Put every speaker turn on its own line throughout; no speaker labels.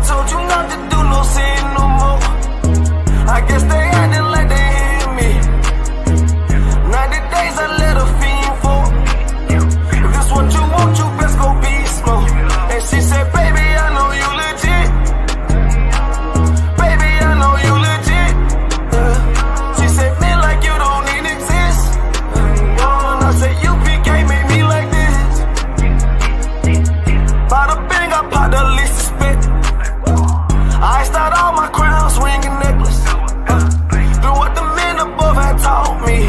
told you not to do no sin no more. I guess they acting like they hear me. 90 days I let a fiend for. If this what you want, you best go beast mode. And she said, baby, I know you legit. Baby, I know you legit. She said, man, like you don't even exist. And I said, UPK made me like this. Bada bing, I popped the least suspect. I start all my crowns, ring and necklace. Do what the men above had taught me.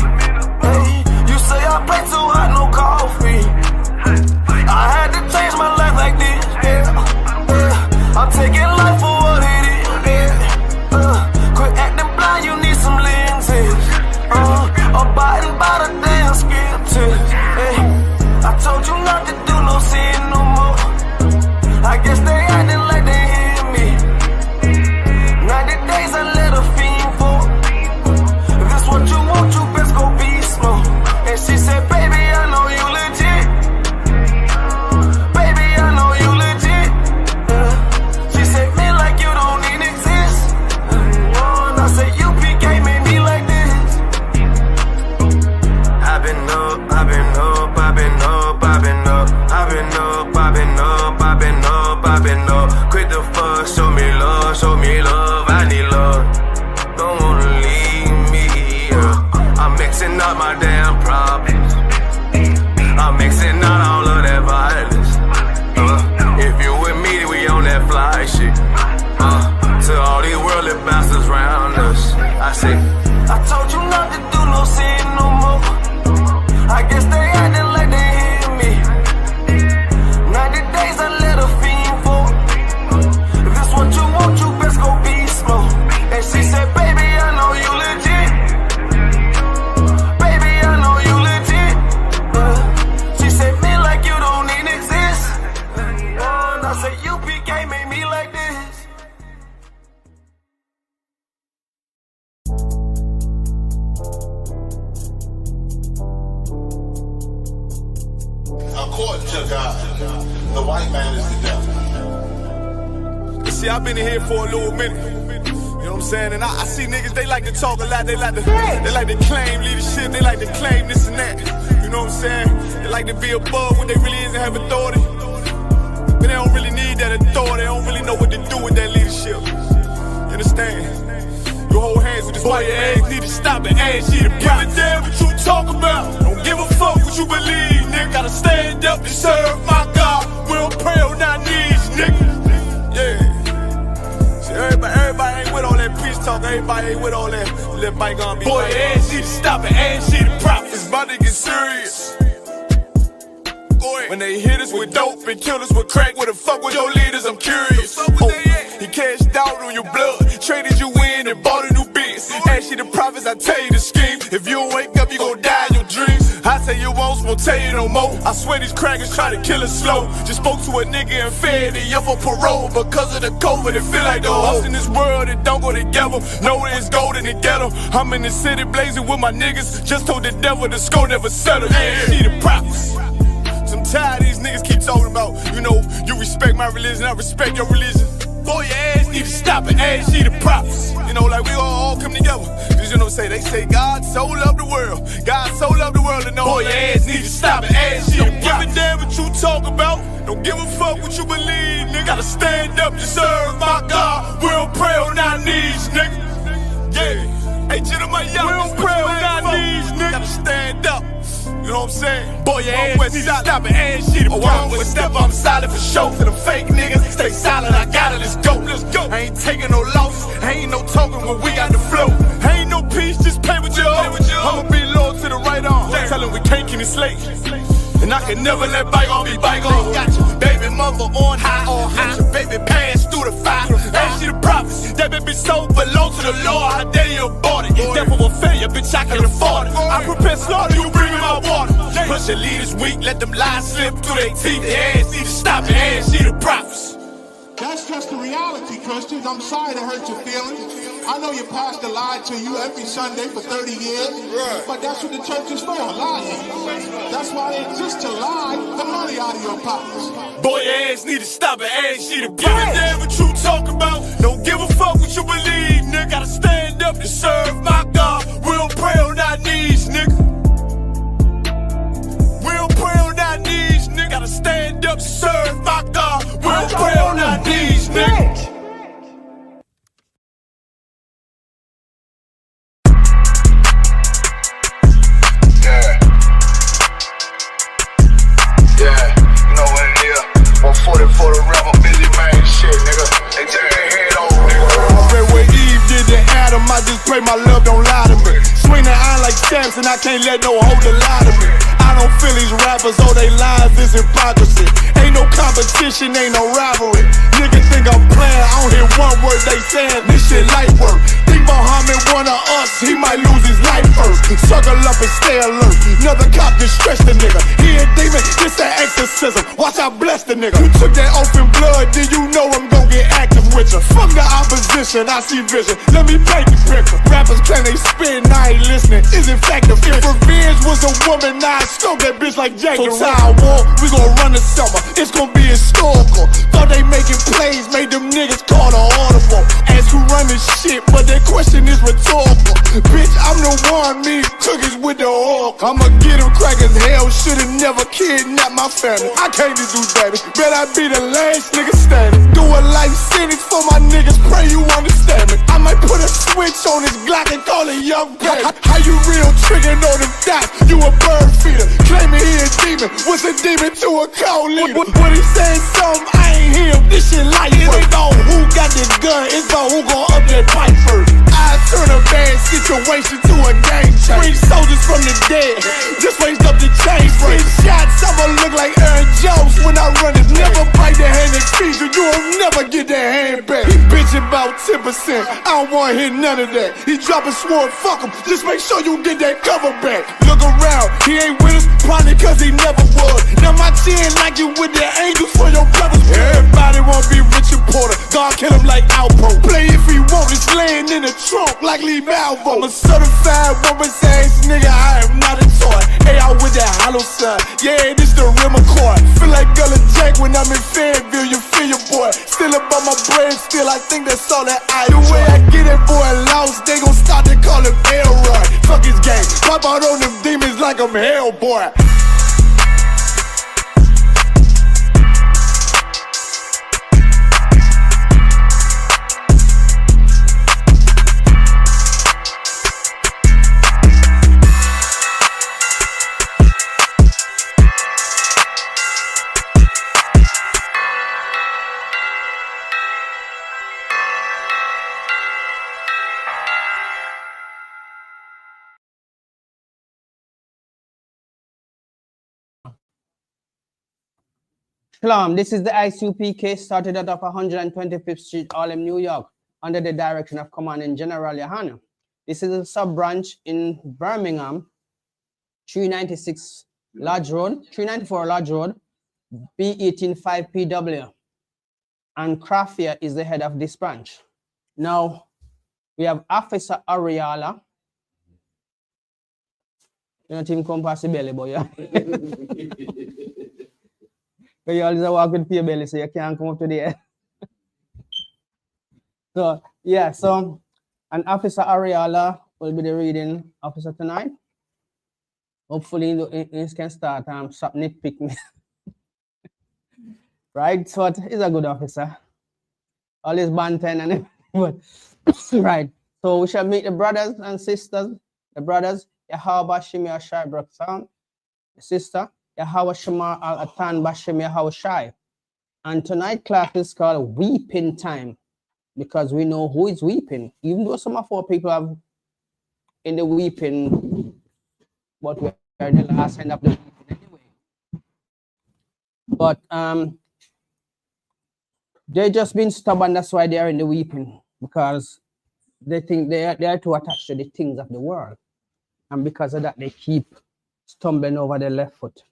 Hey, you say I play too hot, no coffee. I had to change my life like this. Yeah. I'm taking life for what it is. Yeah. Quit acting blind, you need some lenses. Abiding by the damn scriptures. Hey, I told you not to do no sin no more. I guess they acting like they hear me. 90 days I let a fiend for. If this what you want, you best go beast mode. And she said, baby, I know you legit. Baby, I know you legit. She said, man, like you don't even exist. And I said, UPK made me like this. I've been up, I've been up, I've been up, I've been up. I've been up, I've been up, I've been up, I've been up. Quit the fuck, show me love, show me love. I need love. Don't wanna leave me. I'm mixing up my damn problems. I'm mixing out all of that violence. If you with me, we on that fly shit. To all these worldly bastards round us, I say, I told you not to do no sin no more. I guess they acting like they hear me. 90 days I let a fiend for. If this what you want, you best go beast mode. And she said, baby, I know you legit. Baby, I know you legit. She said, man, like you don't even exist. And I said, UPK made me like this.
According to God, the white man is the devil.
See, I've been in here for a little minute. You know what I'm saying? And I see niggas, they like to talk a lot. They like to claim leadership. They like to claim this and that. You know what I'm saying? They like to be above what they really is and have authority. But they don't really need that authority. They don't really know what to do with that leadership. You understand? You hold hands with this boy, your ass need to stop and ask you to give a damn what you talk about. Don't give a fuck what you believe, nigga. Gotta stand up and serve my God. We don't pray on our knees, nigga. Yeah. See, everybody ain't with all that peace talk. Everybody ain't with all that. Let bygone be. Boy, your ass need to stop and ask you to profit. It's about to get serious. When they hit us with dope and kill us with crack, where the fuck with your leaders? I'm curious. He cashed out on your blood, traded you in and bought a new biz. Ask you the prophets, I tell you the scheme. If you don't wake up, you gon' die in your dreams. I say you won't tell you no more. I swear these crackers try to kill us slow. Just spoke to a nigga and fed it up for parole. Because of the COVID, it feel like the host in this world that don't go together. Know it's gold in the ghetto. I'm in the city blazing with my niggas. Just told the devil the score never settle. Yeah, see the prophets. I'm tired of these niggas keep talking about, you know, you respect my religion, I respect your religion. Boy, your ass need to stop and ask you the prophets. You know, like we all come together. Cause you know, they say God so loved the world. God so loved the world and know. Boy, your ass need to stop and ask you the prophets. Don't give a damn what you talk about. Don't give a fuck what you believe, nigga. Gotta stand up to serve my God. We don't pray on our knees, nigga. Yeah. Hey, Jeremiah, we don't pray on our knees, nigga. Gotta stand up. You know what I'm saying? Boy, your ass need to stop and ask shit. Oh, I'm with step, I'm solid for show. For them fake niggas, stay silent, I got it, let's go. I ain't taking no losses, ain't no talking when we got the flow. Ain't no peace, just play with your own. I'ma be loyal to the right arm. Tell him we can't keep it slate. And I can never let bygone be bygone. Got your baby mother on high, got your baby pants through the fire. Ain't she the prophets? That baby soul belong to the Lord. How dare you abort it? Devil will fail you, bitch, I can afford it. I prepare slaughter, you bring me my water. Push your leaders weak, let them lies slip through their teeth. Their ass need to stop and ask she the prophets.
That's just the reality, Christians. I'm sorry to hurt your feelings. I know your pastor lied to you every Sunday for 30 years, but that's what the church is for, lying. That's why they exist, to lie the money out of your pockets.
Boy, your ass need to stop and ask she the prophets. Give a damn what you talk about. Don't give a fuck what you believe, nigga. Gotta stand up to serve my God. We don't pray on our knees, nigga. We don't pray on our knees, nigga. Gotta stand up to serve my God. We don't pray on our knees, nigga.
For the rapper, busy man, shit, nigga. They take their head off, nigga.
I pray what Eve did to Adam. I just pray my love don't lie to me. Swing the iron like stamps and I can't let no holder lie to me. I don't feel these rappers, oh they lies, this hypocrisy. Ain't no competition, ain't no rivalry. Niggas think I'm playing, I don't hear one word they saying. This shit light work. Think Muhammad one of us, he might lose his life first. Circle up and stay alert. Another cop just stress the nigga. He a demon, this an exorcism. Watch I bless the nigga. You took that open blood, then you know I'm gon' get active with ya. Fuck the opposition, I see vision. Let me paint the picture. Rappers claim they spit and I ain't listening. Is in fact the If revenge was a woman, now I stroke that bitch like Jackie. So I war, we gon' run the summer. It's gon' be historical. Thought they making plays, made them niggas call the audible. Ask who run this shit, but that question is rhetorical. Bitch, I'm the one, me cookies with the oil. I'ma get them crackers, hell, should've never kidnapped my family. I can't do that. Bet I be the last nigga standing. Do a life sentence for my niggas, pray you understand me. I might put a switch on this Glock and call it young baby. How you real trigger know them dots? You a bird feeder, claiming he a demon. What's a demon to a cold leader? What he saying something, I ain't hear him. This shit light work. It ain't about who got this gun, it's about who gon' up that pipe first. I turn a bad situation to a game changer. Bring soldiers from the dead, just raised up the chain frame. Shots, I'ma look like Aaron Jones when I run it. Never bite the hand that feeds you, you'll never get that hand back. He bitch about 10%, I don't wanna hear none of that. He dropping sword, fuck him, just make sure you get that cover back. Look around, he ain't with us, probably cause he never was. Now my chin like you with the angels for your brothers. Everybody wanna be Richard Porter, God kill him like Alpo. Play if he want, it's laying in the trunk like Lee Malvo. I'm a certified woman's ass nigga, I am not a toy. Hey, out with that hollow side, yeah, this the real McCoy. Feel like Gullah Jack when I'm in Fayetteville, you feel your boy. Still about my brain, still I think that's all that I do. The way I get that boy lost, they gon' start to call him Elroy. Fuck his game, pop out on them demons like I'm Hellboy.
Shalom, this is the ISUPK started out of 125th Street, Harlem, New York, under the direction of Commandant General Yohana. This is a sub-branch in Birmingham, 396 Lodge Road, 394 Lodge Road, B185PW. And Craftier is the head of this branch. Now, we have Officer Ariala. You don't even come past the belly, boy. Yeah? But you always walk with your belly, so you can't come up to the air. So, yeah, so, and Officer Ariala will be the reading officer tonight. Hopefully, he can start stop nitpick me. Right? So, he's a good officer. All his banten and everything. But, right. So, we shall meet the brothers and sisters. The brothers, Yahweh Shimei Shai Braksan. The sister, Yahweh Shemar Al-Atan Bashem Yahweh Shai. And tonight class is called Weeping Time, because we know who is weeping. Even though some of our people have in the weeping, but we are the last end of the weeping anyway. But they just been stubborn, that's why they are in the weeping, because they think they are too attached to the things of the world. And because of that, they keep stumbling over their left foot.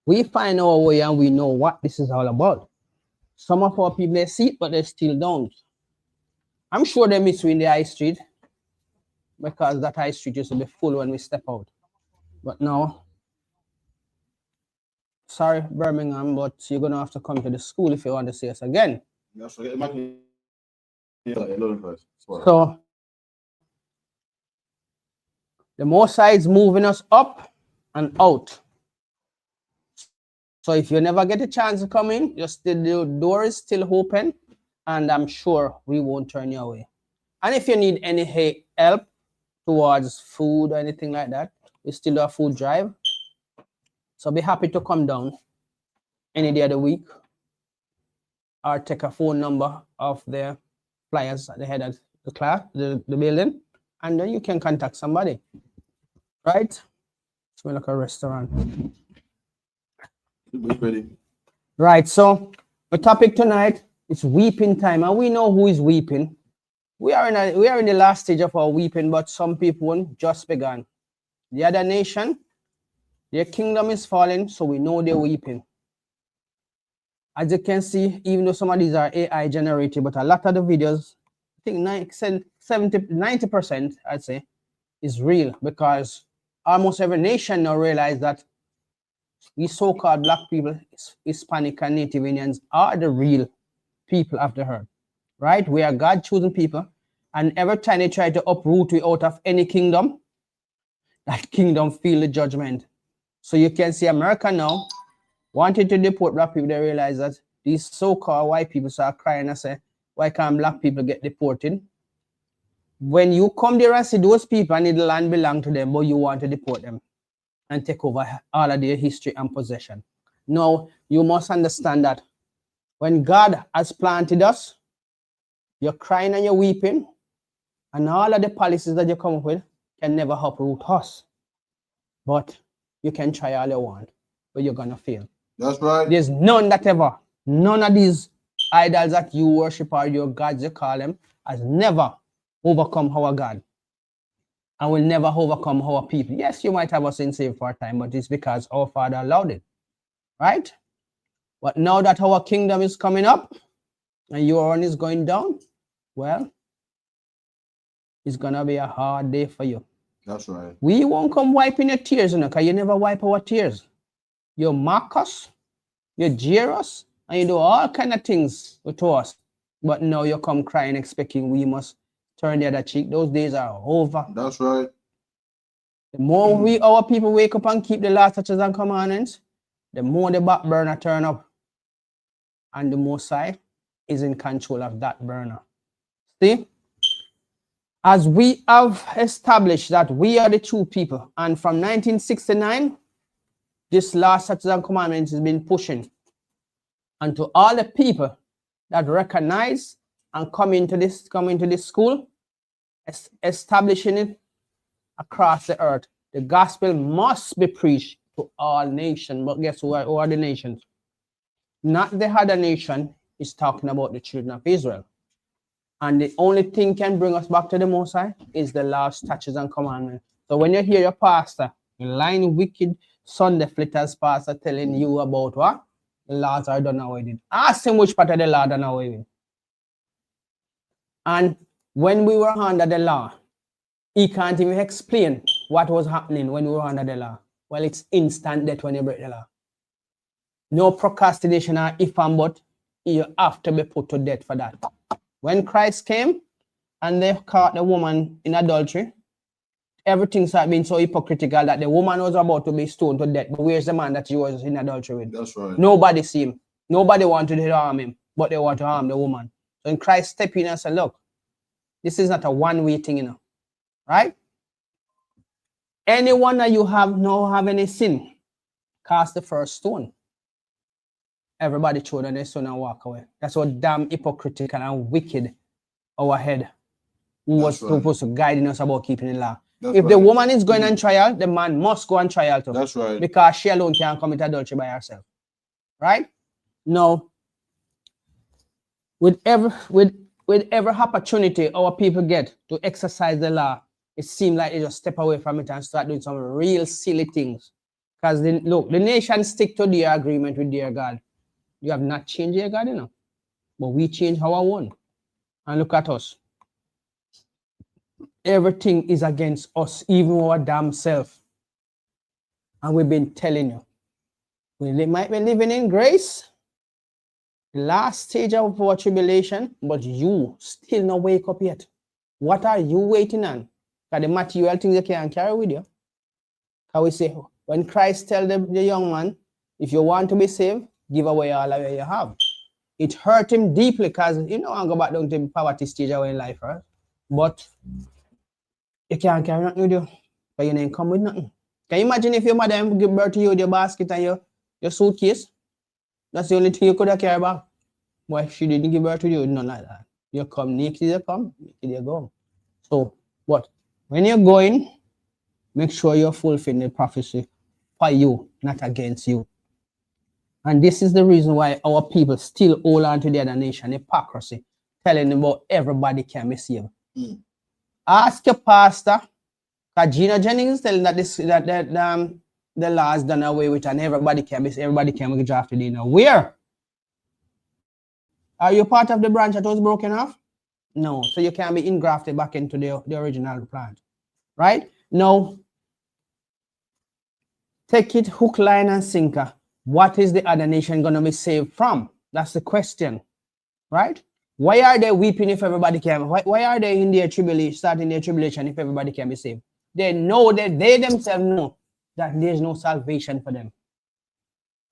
We find our way and we know what this is all about. Some of our people, they see it, but they still don't. I'm sure they miss you in the high street, because that high street used to be full when we step out. But no. Sorry, Birmingham, but you're going to have to come to the school if you want to see us again.
That's right.
So the Most High is moving us up and out. So if you never get a chance to come in, just the door is still open, and I'm sure we won't turn you away. And if you need any help towards food or anything like that, we still do a food drive. So be happy to come down any day of the week, or take a phone number of the flyers at the head of the class, the building, and then you can contact somebody. Right? Smell like a restaurant.
Ready.
Right, so the topic tonight is weeping time, and we know who is weeping. We are in the last stage of our weeping, but some people just began. The other nation, their kingdom is falling, so we know they're weeping. As you can see, even though some of these are AI generated, but a lot of the videos, I think 90%, I'd say, is real, because almost every nation now realize that we so-called black people, Hispanic and Native Indians, are the real people of the earth, right? We are God-chosen people, and every time they try to uproot we out of any kingdom, that kingdom feel the judgment. So you can see America now wanted to deport black people. They realize that these so-called white people start crying and say, why can't black people get deported? When you come there and see those people and the land belong to them, but you want to deport them and take over all of their history and possession. Now, you must understand that when God has planted us, you're crying and you're weeping, and all of the policies that you come up with can never uproot us. But you can try all you want, but you're going to fail.
That's right.
There's none of these idols that you worship or your gods, you call them, has never overcome our God, and will never overcome our people. Yes, you might have us in saved for a time, but it's because our Father allowed it, right? But now that our kingdom is coming up and your own is going down, well, it's gonna be a hard day for you.
That's right.
We won't come wiping your tears, because you never wipe our tears. You mock us, you jeer us, and you do all kind of things to us. But now you come crying, expecting we must turn the other cheek. Those days are over.
That's right.
The more our people wake up and keep the law, statutes, and commandments, the more the back burner turn up. And the Most High is in control of that burner. See? As we have established that we are the true people, and from 1969, this law, statutes, and commandments has been pushing. And to all the people that recognize and come into this school, establishing it across the earth, the gospel must be preached to all nations. But guess who are the nations? Not the other nation. Is talking about the children of Israel. And the only thing can bring us back to the Most High is the law, statutes, and commandments. So when you hear your pastor, lying, wicked, Sunday flitters pastor telling you about what? The laws are done away with. Ask him which part of the law done away with. And when we were under the law, he can't even explain what was happening when we were under the law. Well, it's instant death when you break the law. No procrastination or if and but. You have to be put to death for that. When Christ came and they caught the woman in adultery, everything started being so hypocritical that the woman was about to be stoned to death. But where's the man that she was in adultery with?
That's right.
Nobody see him. Nobody wanted to harm him, but they want to harm the woman. So when Christ stepped in and said, look, this is not a one-way thing, right? Anyone that you have any sin, cast the first stone. Everybody throw down their stone and walk away. That's what damn hypocritical and wicked our head who was supposed to guide us about keeping the law. If the woman is going on trial, the man must go on trial too.
That's right.
Because she alone can't commit adultery by herself. Right? Now, with every opportunity our people get to exercise the law, it seems like they just step away from it and start doing some real silly things. Because look, the nation stick to their agreement with their God. You have not changed your God, but we change our own. And look at us. Everything is against us, even our damn self. And we've been telling you, we might be living in grace, The last stage of our tribulation, but you still not wake up yet. What are you waiting on? Because the material things you can't carry with you. How we say, when Christ tell the young man, if you want to be saved, give away all of what you have. It hurt him deeply because you know I go back down to the poverty stage away in life, right? But you can't carry nothing with you. Because you didn't come with nothing. Can you imagine if your mother give birth to you with your basket and your suitcase? That's the only thing you could have carried back. Why she didn't give birth to you? None like that. You come naked, you come, naked, you go. So, what? When you're going, make sure you're fulfilling the prophecy for you, not against you. And this is the reason why our people still hold on to the other nation, hypocrisy, telling them about everybody can be saved. Ask your pastor, because Gina Jennings telling that the law is done away with and everybody can be drafted in. Where? Are you part of the branch that was broken off? No. So you can be engrafted back into the original plant. Right? Now, take it hook, line, and sinker. What is the other nation going to be saved from? That's the question. Right? Why are they weeping if everybody can? Why are they in their tribulation, starting their tribulation if everybody can be saved? They know that they themselves know that there's no salvation for them.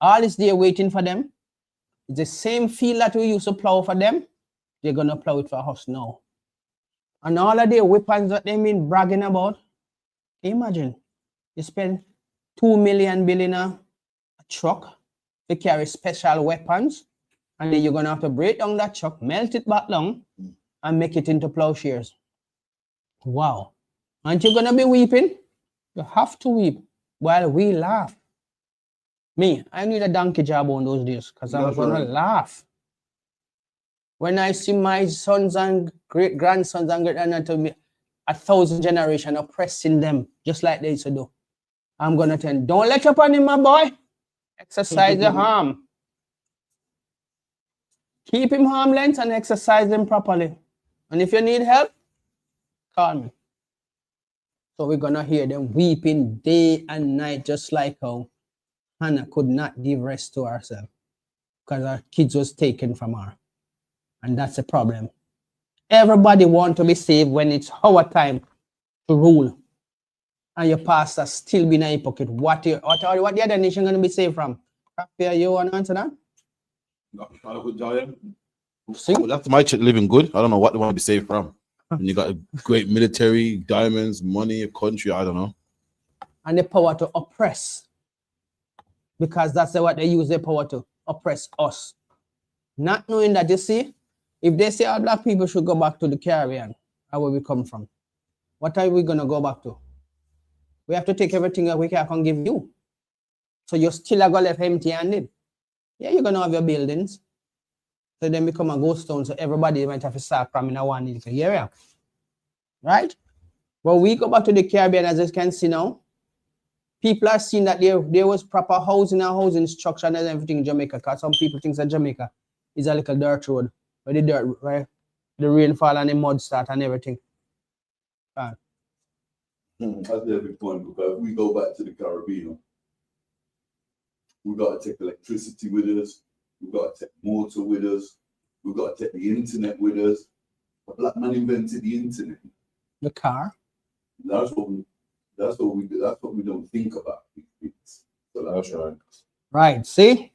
All is there waiting for them. It's the same field that we used to plow for them. They're going to plow it for us now. And all of the weapons that they've been bragging about, imagine, you spend $2 billion a truck to carry special weapons, and then you're going to have to break down that truck, melt it back down, and make it into plowshares. Wow. Aren't you going to be weeping? You have to weep while we laugh. Me, I need a donkey job on those days because I'm going to laugh. When I see my sons and great-grandsons and great-grandchildren, 1,000 generations oppressing them just like they used to do, I'm going to tell them, don't let up on him, my boy. Exercise your arm. Keep him harmless and exercise him properly. And if you need help, call me. So we're going to hear them weeping day and night, just like how Hannah could not give rest to herself because her kids was taken from her. And that's the problem. Everybody want to be saved when it's our time to rule. And your pastor still being a hypocrite. What the other nation going to be saved from? You want to answer that?
That's my church living good. I don't know what they want to be saved from. And you got a great military, diamonds, money, a country, I don't know.
And the power to oppress. Because that's what they use their power to oppress us. Not knowing that, you see, if they say all black people should go back to the Caribbean, where we come from, what are we going to go back to? We have to take everything that we can give you. So you're still going to left empty-handed. Yeah, you're going to have your buildings. So then become a ghost town, so everybody might have to start from in a one little area. Right? But we go back to the Caribbean, as you can see now, people are seeing that there was proper housing and housing structure and everything in Jamaica, because some people think that Jamaica is a little dirt road, where the dirt, right? The rainfall and the mud start and everything.
That's a big point, because if we go back to the Caribbean, we got to take electricity with us, we got to take water with us, we got to take the internet with us. The black man invented the internet.
The car.
That's what we don't think about these things. So that's right.
Right, see?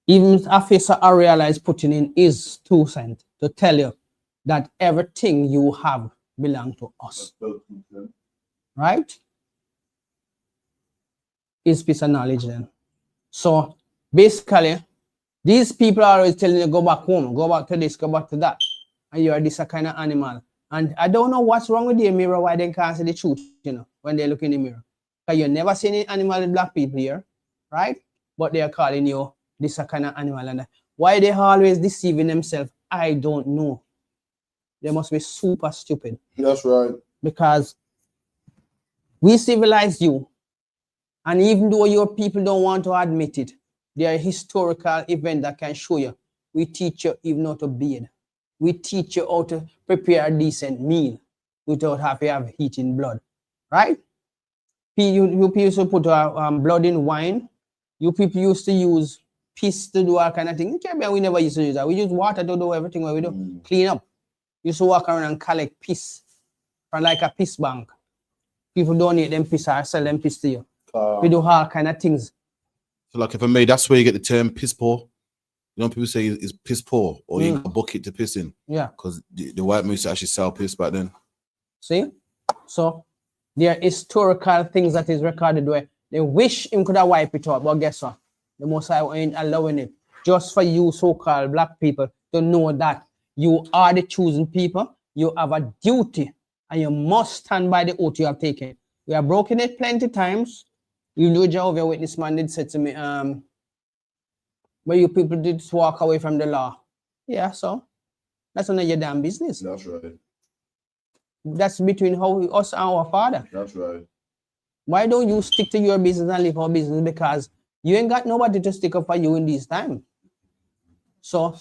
Even Officer Ariel is putting in his 2 cents to tell you that everything you have belongs to us. Right? Is piece of knowledge then. So basically, these people are always telling you go back home, go back to this, go back to that. And you are this kind of animal. And I don't know what's wrong with the mirror, why they can't see the truth, you know, when they look in the mirror. Because you never see any animal with black people here, right? But they are calling you this kind of animal. And why they always deceiving themselves, I don't know. They must be super stupid.
That's right.
Because we civilize you. And even though your people don't want to admit it, there are historical events that can show you. We teach you even how to bathe. We teach you how to prepare a decent meal without having to have heat in blood, right? You people used to put blood in wine. You people used to use piss to do all kind of things. In Caribbean, we never used to use that. We use water to do everything what we do. Clean up. We used to walk around and collect piss from like a piss bank. People donate them piss or sell them piss to you. We do all kind of things.
So like if I may, that's where you get the term piss poor. You know, people say it's piss poor or you got a bucket to piss in.
Yeah.
Because the white man used to actually sell piss back then.
See? So there are historical things that is recorded where they wish him could have wiped it out, but guess what? The Most High ain't allowing it. Just for you so-called black people to know that you are the chosen people, you have a duty, and you must stand by the oath you have taken. We have broken it plenty times. You know, Jehovah's Witness man did say to me, but you people did walk away from the law. Yeah, so that's none of your damn business.
That's right.
That's between us and our Father.
That's right.
Why don't you stick to your business and live our business? Because you ain't got nobody to stick up for you in this time. So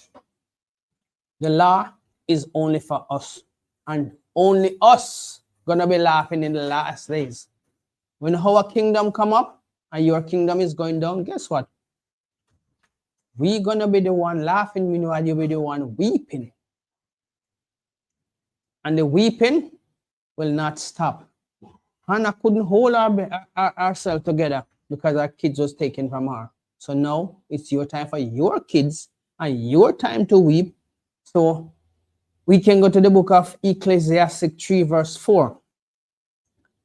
the law is only for us, and only us gonna be laughing in the last days. When our kingdom come up and your kingdom is going down, guess what? We gonna be the one laughing, meanwhile you'll be the one weeping. And the weeping will not stop. Hannah couldn't hold ourselves together because our kids was taken from her. So now it's your time for your kids and your time to weep. So we can go to the book of Ecclesiastes 3 verse 4.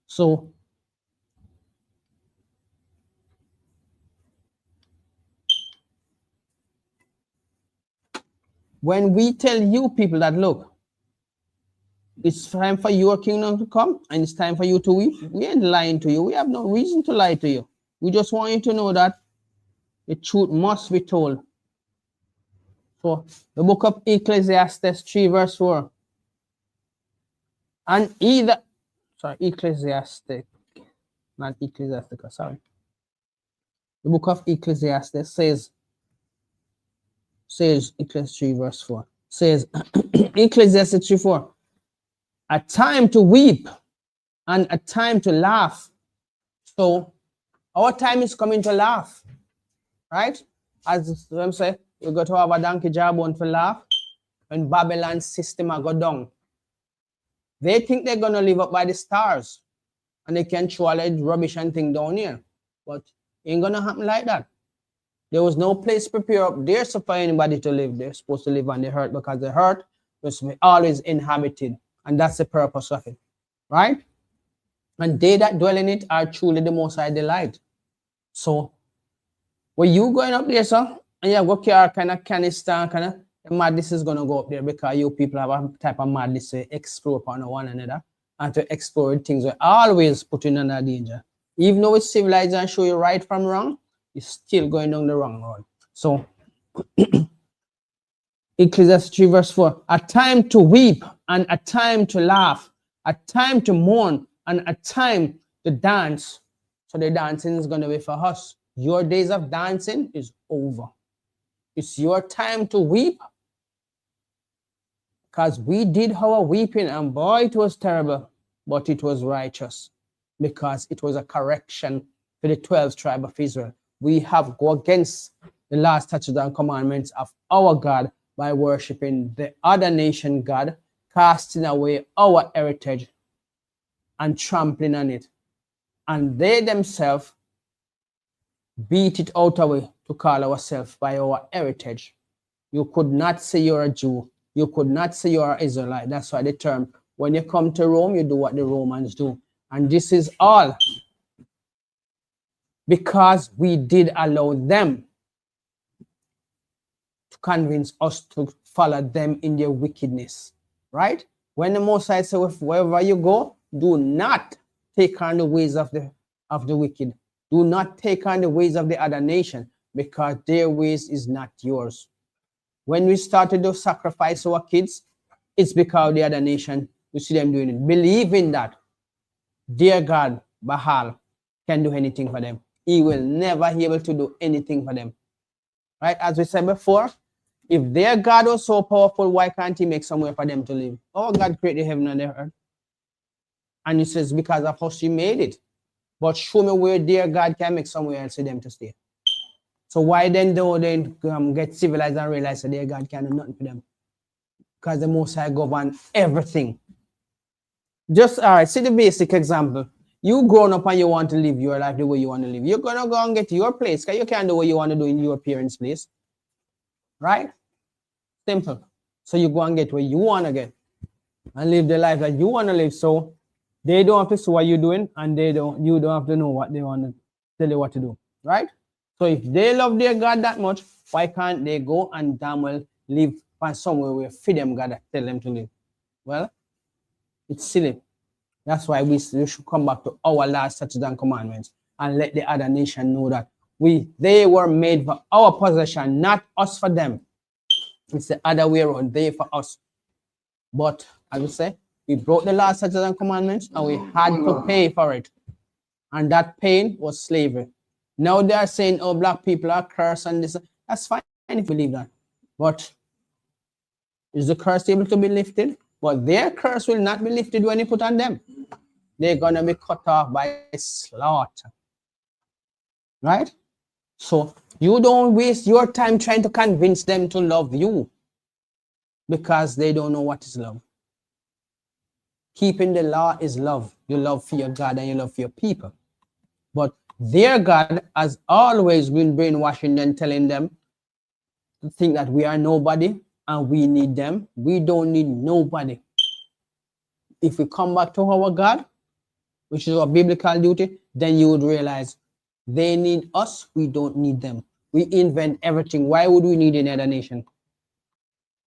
So when we tell you people that, look, it's time for your kingdom to come and it's time for you to weep, we ain't lying to you. We have no reason to lie to you. We just want you to know that the truth must be told. So the book of Ecclesiastes 3 verse 4. And either, sorry, Ecclesiastic, not Ecclesiastica, sorry. The book of Ecclesiastes says Ecclesiastes 3 verse 4, says Ecclesiastes 3 4, a time to weep and a time to laugh. So our time is coming to laugh, right? As them say, we got to have a donkey jawbone to laugh when Babylon's system go down. They think they're gonna live up by the stars and they can throw all that rubbish and thing down here, but it ain't gonna happen like that. There was no place prepared up there so for anybody to live. They're supposed to live on the earth because the earth was always inhabited, and that's the purpose of it, right? And they that dwell in it are truly the Most High delight. So when you going up there, sir, and you have got your kind of canister, kind of madness is gonna go up there because you people have a type of madness to explore upon one another and to explore things that always put you in under danger. Even though it's civilized and show you right from wrong, you're still going down the wrong road. So Ecclesiastes 3 verse 4, a time to weep and a time to laugh, a time to mourn and a time to dance. So the dancing is going to be for us. Your days of dancing is over. It's your time to weep, because we did our weeping and boy, it was terrible, but it was righteous because it was a correction for the 12 tribes of Israel. We have go against the last statutes and commandments of our God by worshiping the other nation God, casting away our heritage and trampling on it. And they themselves beat it out away to call ourselves by our heritage. You could not say you're a Jew. You could not say you're an Israelite. That's why the term, when you come to Rome, you do what the Romans do. And this is all because we did allow them to convince us to follow them in their wickedness, right? When the Most High says, wherever you go, do not take on the ways of the wicked. Do not take on the ways of the other nation, because their ways is not yours. When we started to sacrifice our kids, it's because the other nation, we see them doing it. Believing that their God, Baal, can do anything for them. He will never be able to do anything for them. Right? As we said before, if their God was so powerful, why can't he make somewhere for them to live? Oh, God created heaven and the earth. And he says, because of us, he made it. But show me where their God can make somewhere else for them to stay. So why then don't they get civilized and realize that their God can do nothing for them? Because the Most High govern everything. Just all right, see the basic example. You grown up and you want to live your life the way you want to live. You're gonna go and get your place, because you can't do what you want to do in your parents' place. Right? Simple. So you go and get what you want to get and live the life that you want to live. So they don't have to see what you're doing, and you don't have to know what they want to tell you what to do. Right? So if they love their God that much, why can't they go and damn well live find somewhere where feed them God that tell them to live? Well, it's silly. That's why we should come back to our laws, statutes, and commandments, and let the other nation know that they were made for our possession, not us for them. It's the other way around, they for us. But as we say, we broke the laws, statutes, and commandments, and we had to pay for it. And that pain was slavery. Now they are saying, oh, black people are cursed and this. That's fine if you believe that. But is the curse able to be lifted? But their curse will not be lifted when you put on them. They're going to be cut off by slaughter. Right? So you don't waste your time trying to convince them to love you, because they don't know what is love. Keeping the law is love. You love for your God and you love for your people. But their God has always been brainwashing them, telling them to think that we are nobody and we need them. We don't need nobody. If we come back to our God, which is our biblical duty, then you would realize they need us, we don't need them. We invent everything. Why would we need any other nation?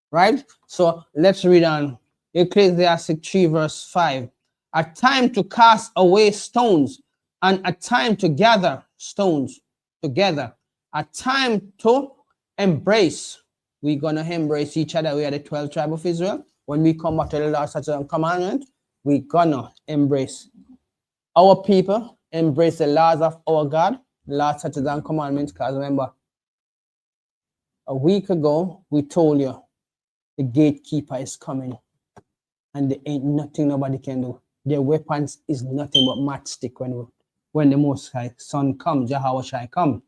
Right? So let's read on Ecclesiastes 3 verse 5. A time to cast away stones, and a time to gather stones together. A time to embrace. We're going to embrace each other. We are the 12 tribes of Israel. When we come back to the law, statutes, and commandment, we're going to embrace our people, embrace the laws of our God, laws, statutes, and commandments. Because remember, a week ago, we told you the gatekeeper is coming, and there ain't nothing nobody can do. Their weapons is nothing but matchstick when the Most High Son comes, Yahweh shall come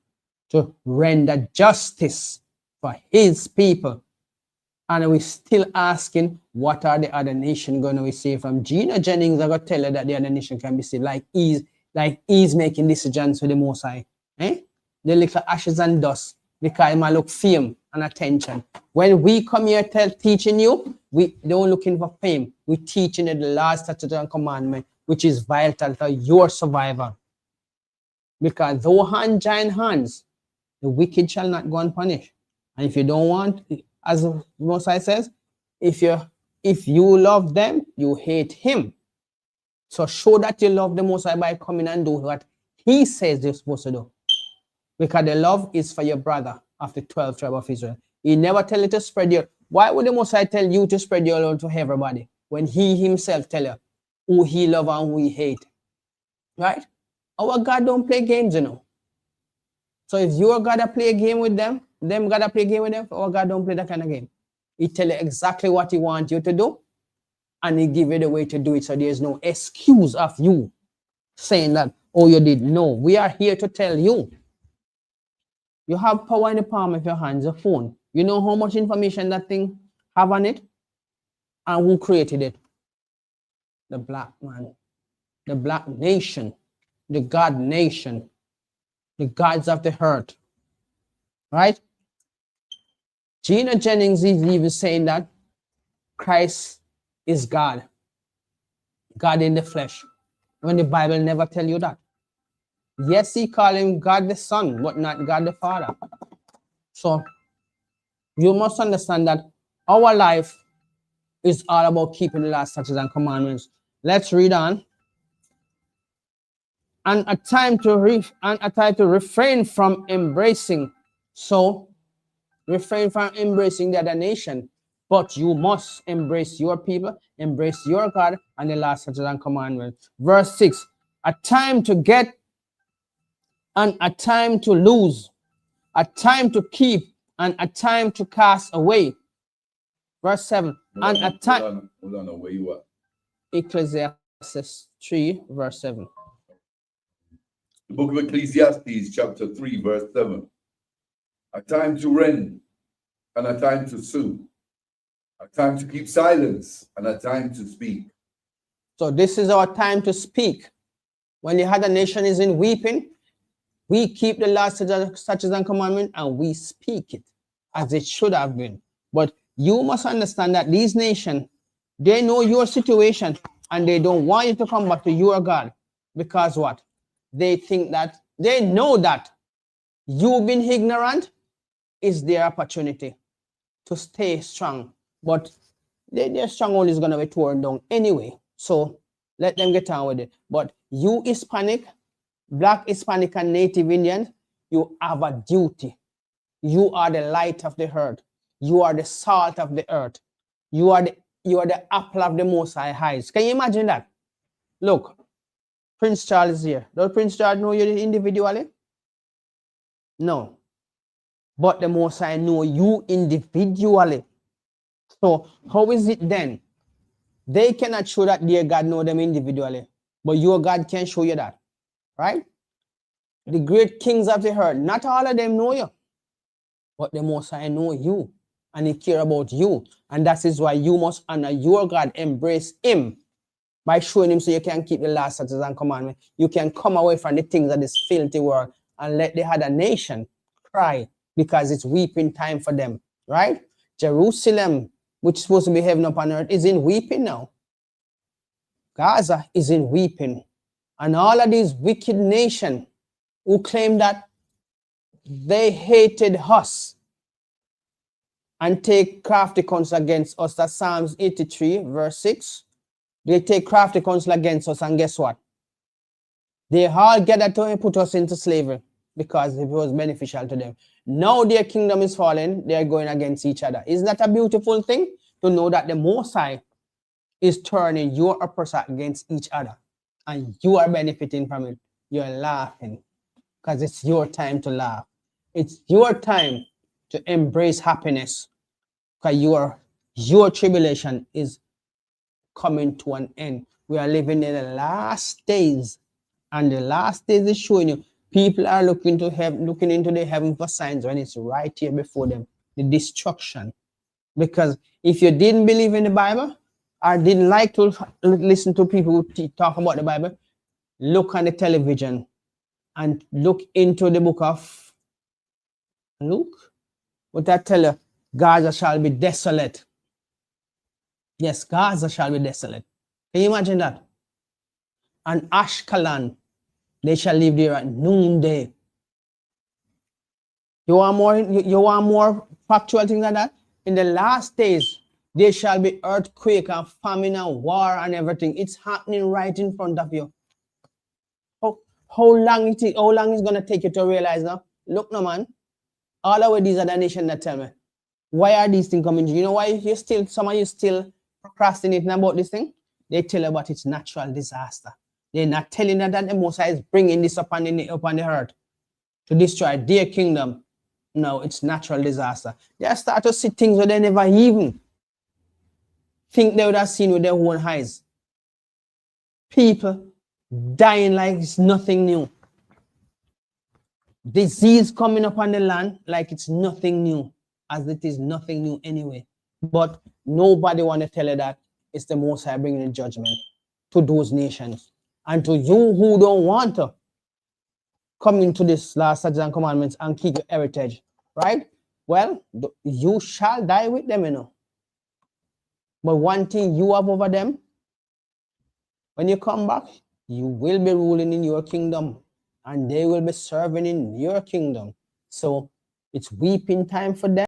to render justice for his people. And we're still asking, what are the other nations going to receive from? Gina Jennings, I got to tell her that the other nation can be saved, like he's making decisions for the Most High. The little ashes and dust, because it might look fame and attention. When we come here teaching you, we don't looking for fame. We're teaching you the laws, statutes, and commandment, which is vital to your survival. Because though hand join hands, the wicked shall not go unpunished. And if you don't want, as the Most High says, if you love them, you hate him. So show that you love the Most High by coming and do what he says you're supposed to do. Because the love is for your brother of the 12 tribes of Israel. He never tell you to spread your... Why would the Most High tell you to spread your love to everybody when he himself tell you who he love and who he hate? Right? Our God don't play games, you know. So if your God play a game with them God play a game with them, our God don't play that kind of game. He tell you exactly what he wants you to do, and he give you the way to do it. So there's no excuse of you saying that, oh, you did. No, we are here to tell you. You have power in the palm of your hands, your phone. You know how much information that thing have on it? And who created it? The black man, the black nation, the God nation, the gods of the earth. Right? Gina Jennings is even saying that Christ is God. God in the flesh. When the Bible never tell you that. Yes, he call him God the Son, but not God the Father. So you must understand that our life is all about keeping the last statutes and commandments. Let's read on. And a time to refrain from embracing. So refrain from embracing the other nation. But you must embrace your people, embrace your God, and the last statutes and commandments. Verse 6. A time to get and a time to lose, a time to keep and a time to cast away. Verse 7. And a time.
Hold on, where you at?
Ecclesiastes 3, verse 7.
The book of Ecclesiastes, chapter 3, verse 7. a time to rend, and a time to sue, a time to keep silence, and a time to speak.
So this is our time to speak. When the other nation is in weeping, we keep the laws, statutes, and commandments, and we speak it as it should have been. But you must understand that these nations, they know your situation, and they don't want you to come back to your God. Because what? They think that, they know that you being ignorant is their opportunity to stay strong. But their stronghold is going to be torn down anyway. So let them get on with it. But you Hispanic, Black, Hispanic, and Native Indians, you have a duty. You are the light of the earth. You are the salt of the earth. You are the apple of the Most High eyes. Can you imagine that? Look, Prince Charles is here. Does Prince Charles know you individually? No. But the Most High know you individually. So how is it then? They cannot show that their God know them individually, but your God can show you that, right? The great kings of the earth, not all of them know you, but the Most High know you, and He care about you, and that is why you must honor your God, embrace Him by showing Him so you can keep the laws, statutes, and commandments. You can come away from the things of this filthy world and let the other nation cry because it's weeping time for them, right? Jerusalem, which is supposed to be heaven upon earth, is in weeping now. Gaza is in weeping. And all of these wicked nations who claim that they hated us and take crafty counsel against us. That's Psalms 83, verse 6. They take crafty counsel against us, and guess what? They all gathered to put us into slavery because it was beneficial to them. Now their kingdom is falling, they're going against each other. Isn't that a beautiful thing? To know that the Most High is turning your oppressor against each other, and you are benefiting from it. You're laughing because it's your time to laugh. It's your time to embrace happiness because your tribulation is coming to an end. We are living in the last days, and the last days is showing you people are looking to heaven, looking into the heaven for signs when it's right here before them, the destruction. Because if you didn't believe in the Bible or didn't like to listen to people who talk about the Bible, look on the television and look into the book of Luke. What I tell you, Gaza shall be desolate. Yes, Gaza shall be desolate. Can you imagine that? And Ashkelon, they shall live there at noonday. You want more factual things than that? In the last days, there shall be earthquake and famine and war and everything. It's happening right in front of you. How long is gonna take you to realize now? Look, no man. All of these other nations that tell me, why are these things coming? You know why some of you still procrastinating about this thing? They tell you about its natural disaster. They're not telling you that the Most High is bringing this upon the earth to destroy their kingdom. No, it's natural disaster. They start to see things that they never even think they would have seen with their own eyes. People dying like it's nothing new. Disease coming up on the land like it's nothing new, as it is nothing new anyway. But nobody want to tell you that it's the Most High bringing the judgment to those nations. And to you who don't want to come into this last statutes and commandments and keep your heritage, right? Well, you shall die with them, you know. But one thing you have over them, when you come back, you will be ruling in your kingdom and they will be serving in your kingdom. So it's weeping time for them.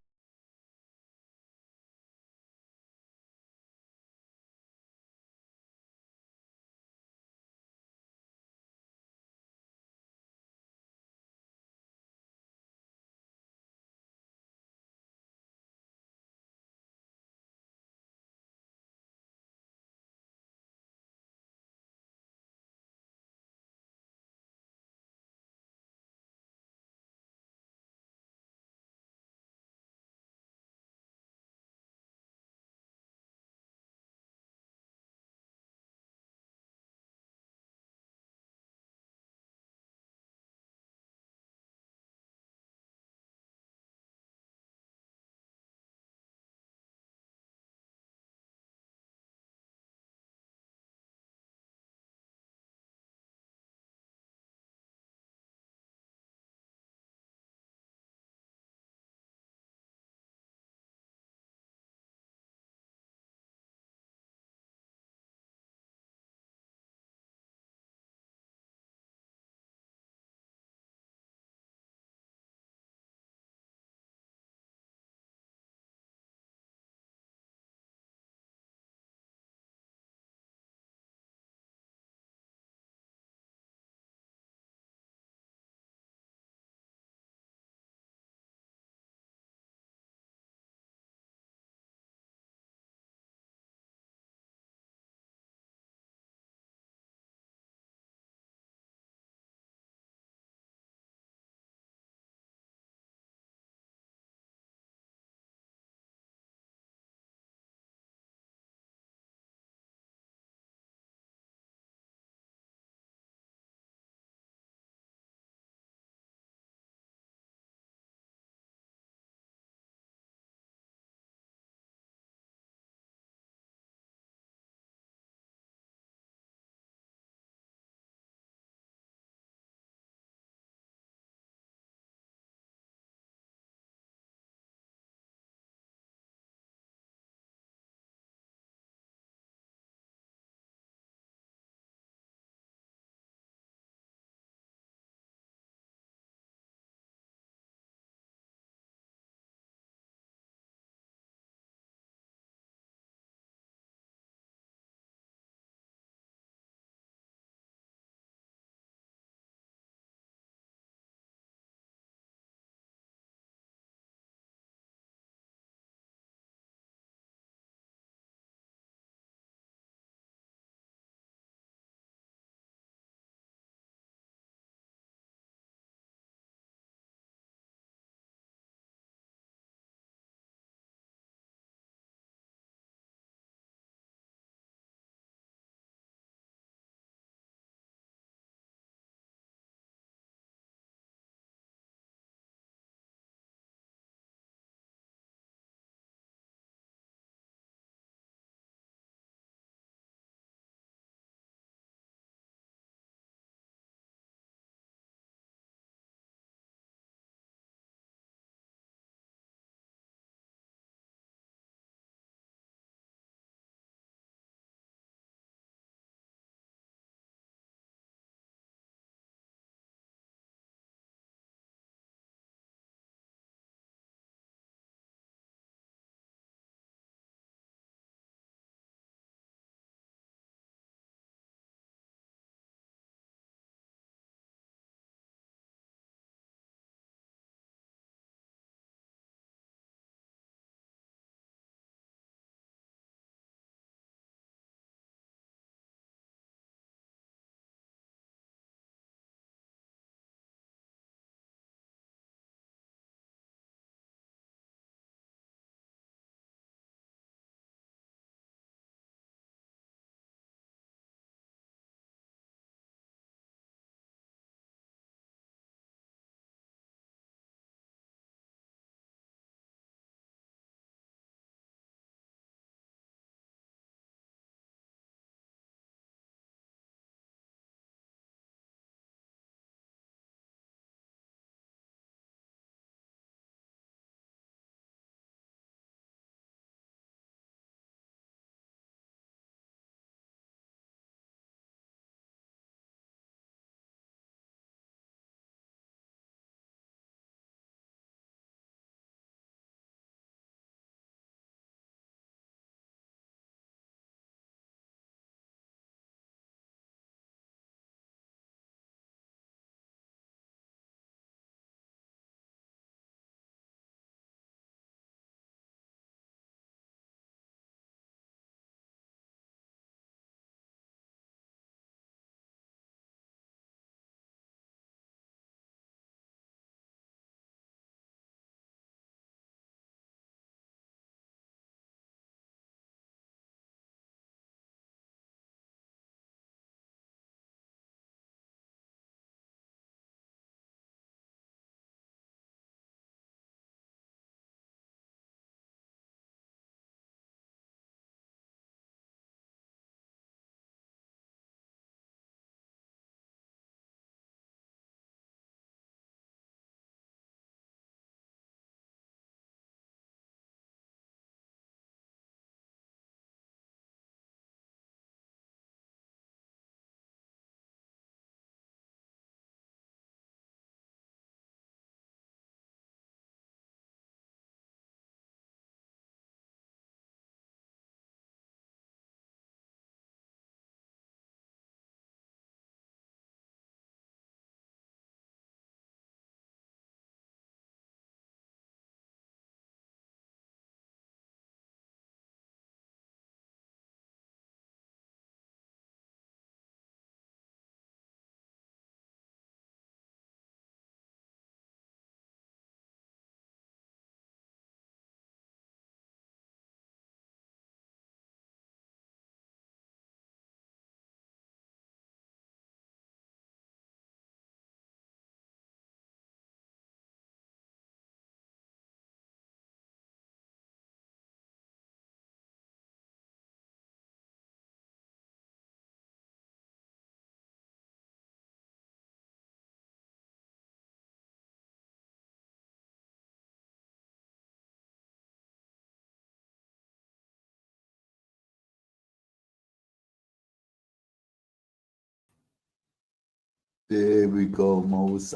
There we go, Moses.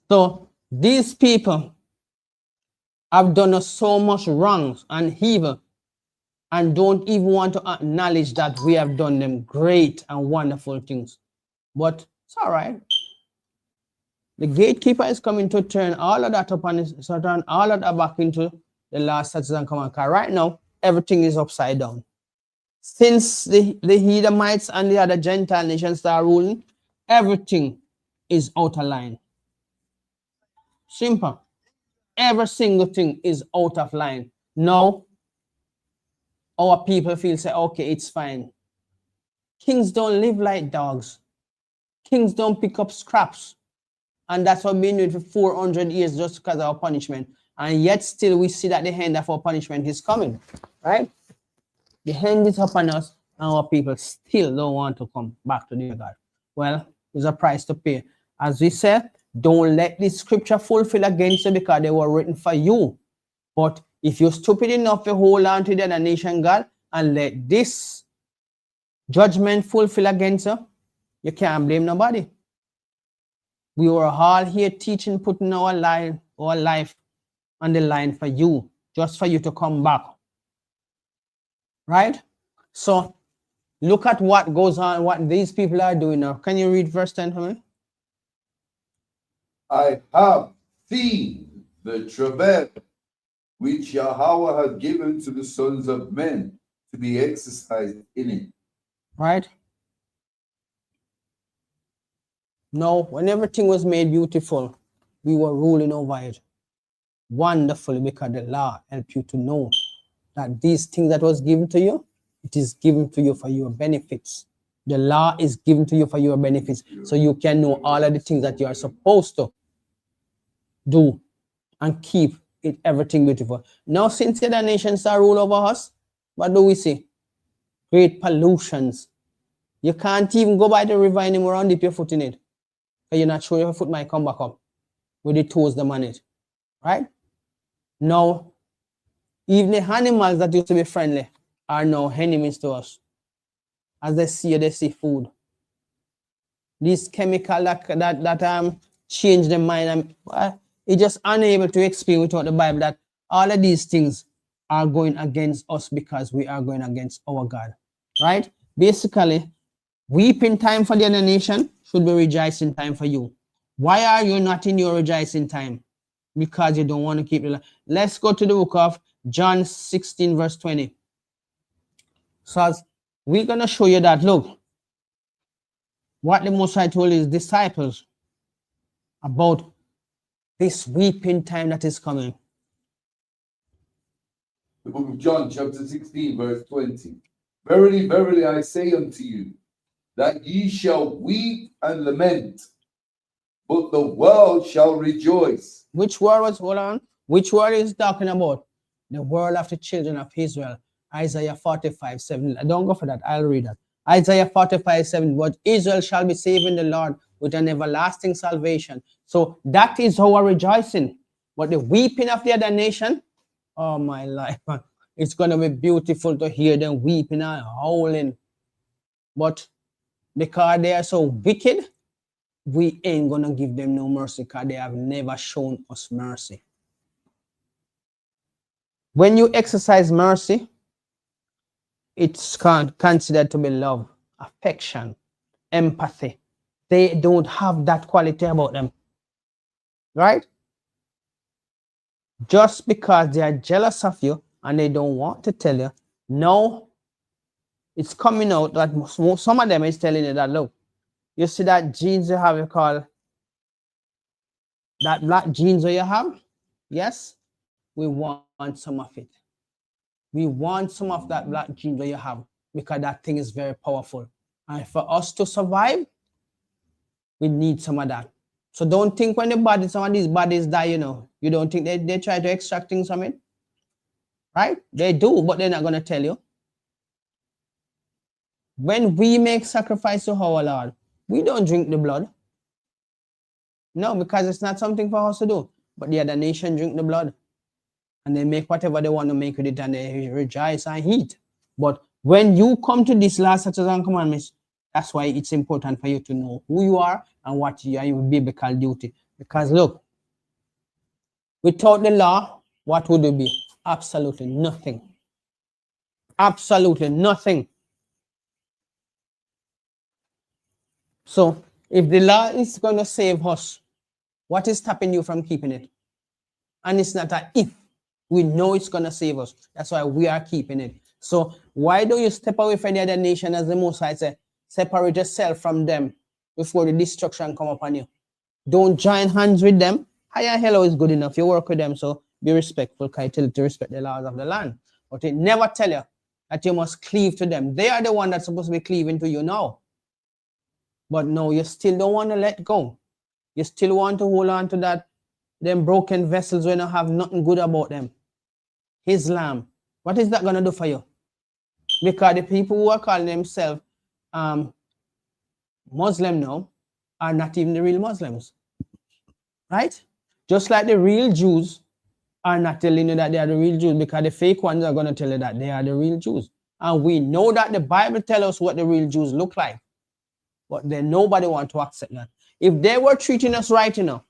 So these people have done us so much wrongs and evil and don't even want to acknowledge that we have done them great and wonderful things. But it's all right. The gatekeeper is coming to turn all of that up and turn all of that back into the last statutes and commandments. Because right now, everything is upside down. Since the Edomites and the other Gentile nations start ruling, everything is out of line. Simple. Every single thing is out of line. Now, our people feel say, okay, it's fine. Kings don't live like dogs. Kings don't pick up scraps. And that's what we've been doing for 400 years just because of our punishment. And yet still we see that the end of our punishment is coming. Right? The hand is upon us and our people still don't want to come back to their God. Well, there's a price to pay. As we said, don't let this scripture fulfill against you because they were written for you. But if you're stupid enough to hold on to the other nation God and let this judgment fulfill against you, you can't blame nobody. We were all here teaching, putting our life on the line for you, just for you to come back. Right? So look at what goes on, what these people are doing now. Can you read verse 10 for me?
I have seen the travail which Yahweh had given to the sons of men to be exercised in it.
Right? No, when everything was made beautiful, we were ruling over it wonderfully because the law helped you to know that these things that was given to you, it is given to you for your benefits. The law is given to you for your benefits, so you can know all of the things that you are supposed to do and keep it everything beautiful. Now, since the other nations are rule over us, what do we see? Great pollutions. You can't even go by the river anymore and dip your foot in it. You're not sure your foot might come back up with the toes them on it. Right? Now, even the animals that used to be friendly are now enemies to us. As they see food. These chemicals that change their mind, it's just unable to explain without the Bible that all of these things are going against us because we are going against our God. Right? Basically, weeping time for the other nation should be rejoicing time for you. Why are you not in your rejoicing time? Because you don't want to keep it. Let's go to the book of John 16, verse 20. So we're going to show you that, look, what the Most High told his disciples about this weeping time that is coming.
The book of John, chapter 16, verse 20. Verily, verily, I say unto you, that ye shall weep and lament, but the world shall rejoice.
Which word was, hold on, which word is talking about? The word of the children of Israel. Isaiah 45, 7. Don't go for that, I'll read that. Isaiah 45, 7. But Israel shall be saved in the Lord with an everlasting salvation. So that is our rejoicing. But the weeping of the other nation, oh my life, it's going to be beautiful to hear them weeping and howling. But because they are so wicked, we ain't going to give them no mercy because they have never shown us mercy. When you exercise mercy, it's considered to be love, affection, empathy. They don't have that quality about them. Right? Just because they are jealous of you and they don't want to tell you, no, it's coming out that some of them is telling you that, look, you see that jeans you have, you call that black jeans that you have? Yes, we want some of it. We want some of that black jeans that you have because that thing is very powerful. And for us to survive, we need some of that. So don't think when some of these bodies die, you don't think they try to extract things from it. Right? They do, but they're not going to tell you. When we make sacrifice to our Lord, we don't drink the blood. No, because it's not something for us to do. But the other nation drink the blood. And they make whatever they want to make with it and they rejoice and eat. But when you come to this last statutes and commandments, That's why it's important for you to know who you are and what you are your biblical duty. Because look, without the law, what would it be? Absolutely nothing. Absolutely nothing. So if the law is going to save us, what is stopping you from keeping it? And it's not a if. We know it's going to save us. That's why we are keeping it. So why don't you step away from the other nation, as the Most High say, separate yourself from them before the destruction come upon you. Don't join hands with them. Higher hello is good enough. You work with them, so be respectful. Because I tell you to respect the laws of the land. But it never tell you that you must cleave to them. They are the one that's supposed to be cleaving to you now. But no, you still don't want to let go. You still want to hold on to that, them broken vessels when you have nothing good about them. Islam. What is that going to do for you? Because the people who are calling themselves Muslim now are not even the real Muslims. Right? Just like the real Jews are not telling you that they are the real Jews, because the fake ones are going to tell you that they are the real Jews. And we know that the Bible tells us what the real Jews look like. But then nobody wants to accept that. If they were treating us right enough,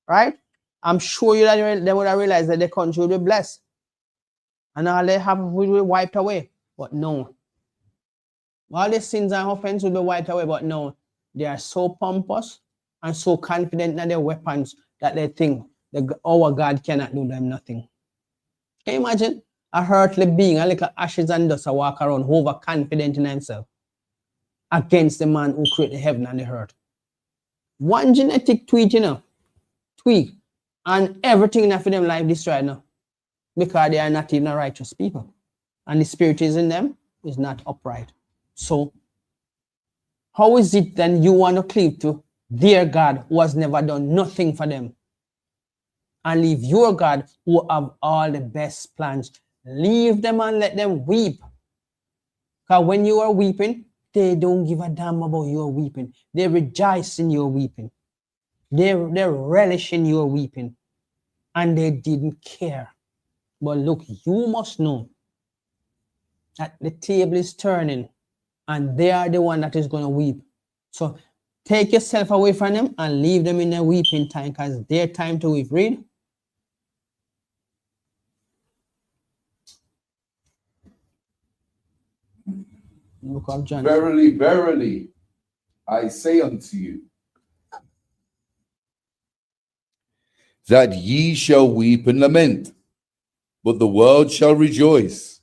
right? I'm sure you that they would have realized that the country would be blessed. And all they have will be wiped away. But no. All the sins and offense will be wiped away. But no. They are so pompous and so confident in their weapons that they think our God cannot do them nothing. Can you imagine? A earthly being, a little ashes and dust, walk around overconfident in himself against the man who created the heaven and the earth. One genetic tweak, and everything in them life destroyed now. Because they are not even a righteous people. And the spirit is in them is not upright. So, how is it then you want to cleave to their God who has never done nothing for them? And leave your God who have all the best plans. Leave them and let them weep. Because when you are weeping, they don't give a damn about your weeping. They rejoice in your weeping. They relish in your weeping. And they didn't care. But look, you must know that the table is turning and they are the one that is going to weep. So take yourself away from them and leave them in their weeping time, because their time to weep. Read. Book of John.
Verily, verily, I say unto you, that ye shall weep and lament, but the world shall rejoice,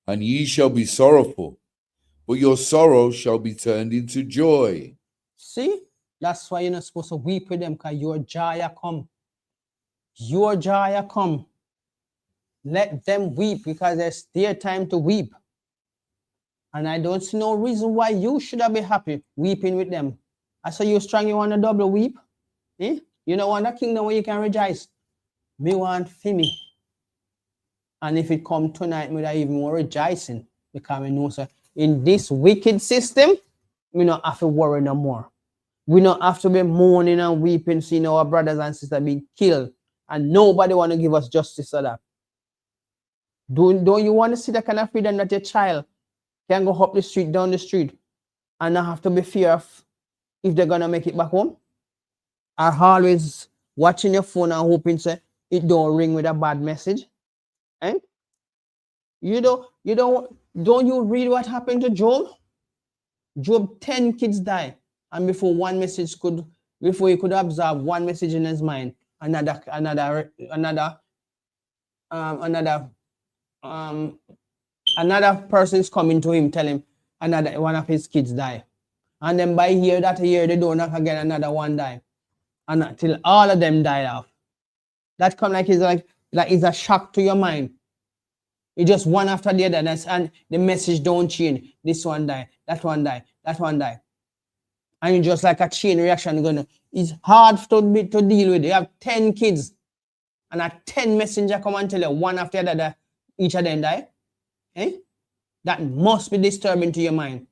and ye shall be sorrowful, but your sorrow shall be turned into joy.
See? That's why you're not supposed to weep with them, because your joy come. Your joy come. Let them weep, because it's their time to weep. And I don't see no reason why you should have been happy weeping with them. I saw you strong, you want a double weep? Eh? You don't want a kingdom where you can rejoice. Me want for me. And if it come tonight, me that even more rejoicing. Because we know, sir, in this wicked system, we don't have to worry no more. We don't have to be mourning and weeping, seeing our brothers and sisters being killed. And nobody want to give us justice for that. Don't you want to see that kind of freedom that your child can go up the street, down the street, and not have to be fear of if they're going to make it back home? Are always watching your phone and hoping say it don't ring with a bad message? Eh? Don't you read what happened to Job? Job, 10 kids died, and before he could absorb one message in his mind, another person is coming to him, tell him another one of his kids die. And then by year they don't knock again, another one die. And until all of them died off. That come like it's a shock to your mind. It's just one after the other, and the message don't change. This one die, that one die, that one die. And it's just like a chain reaction. It's hard to deal with. You have 10 kids, and a 10 messenger come and tell you one after the other, each of them die. Eh? That must be disturbing to your mind.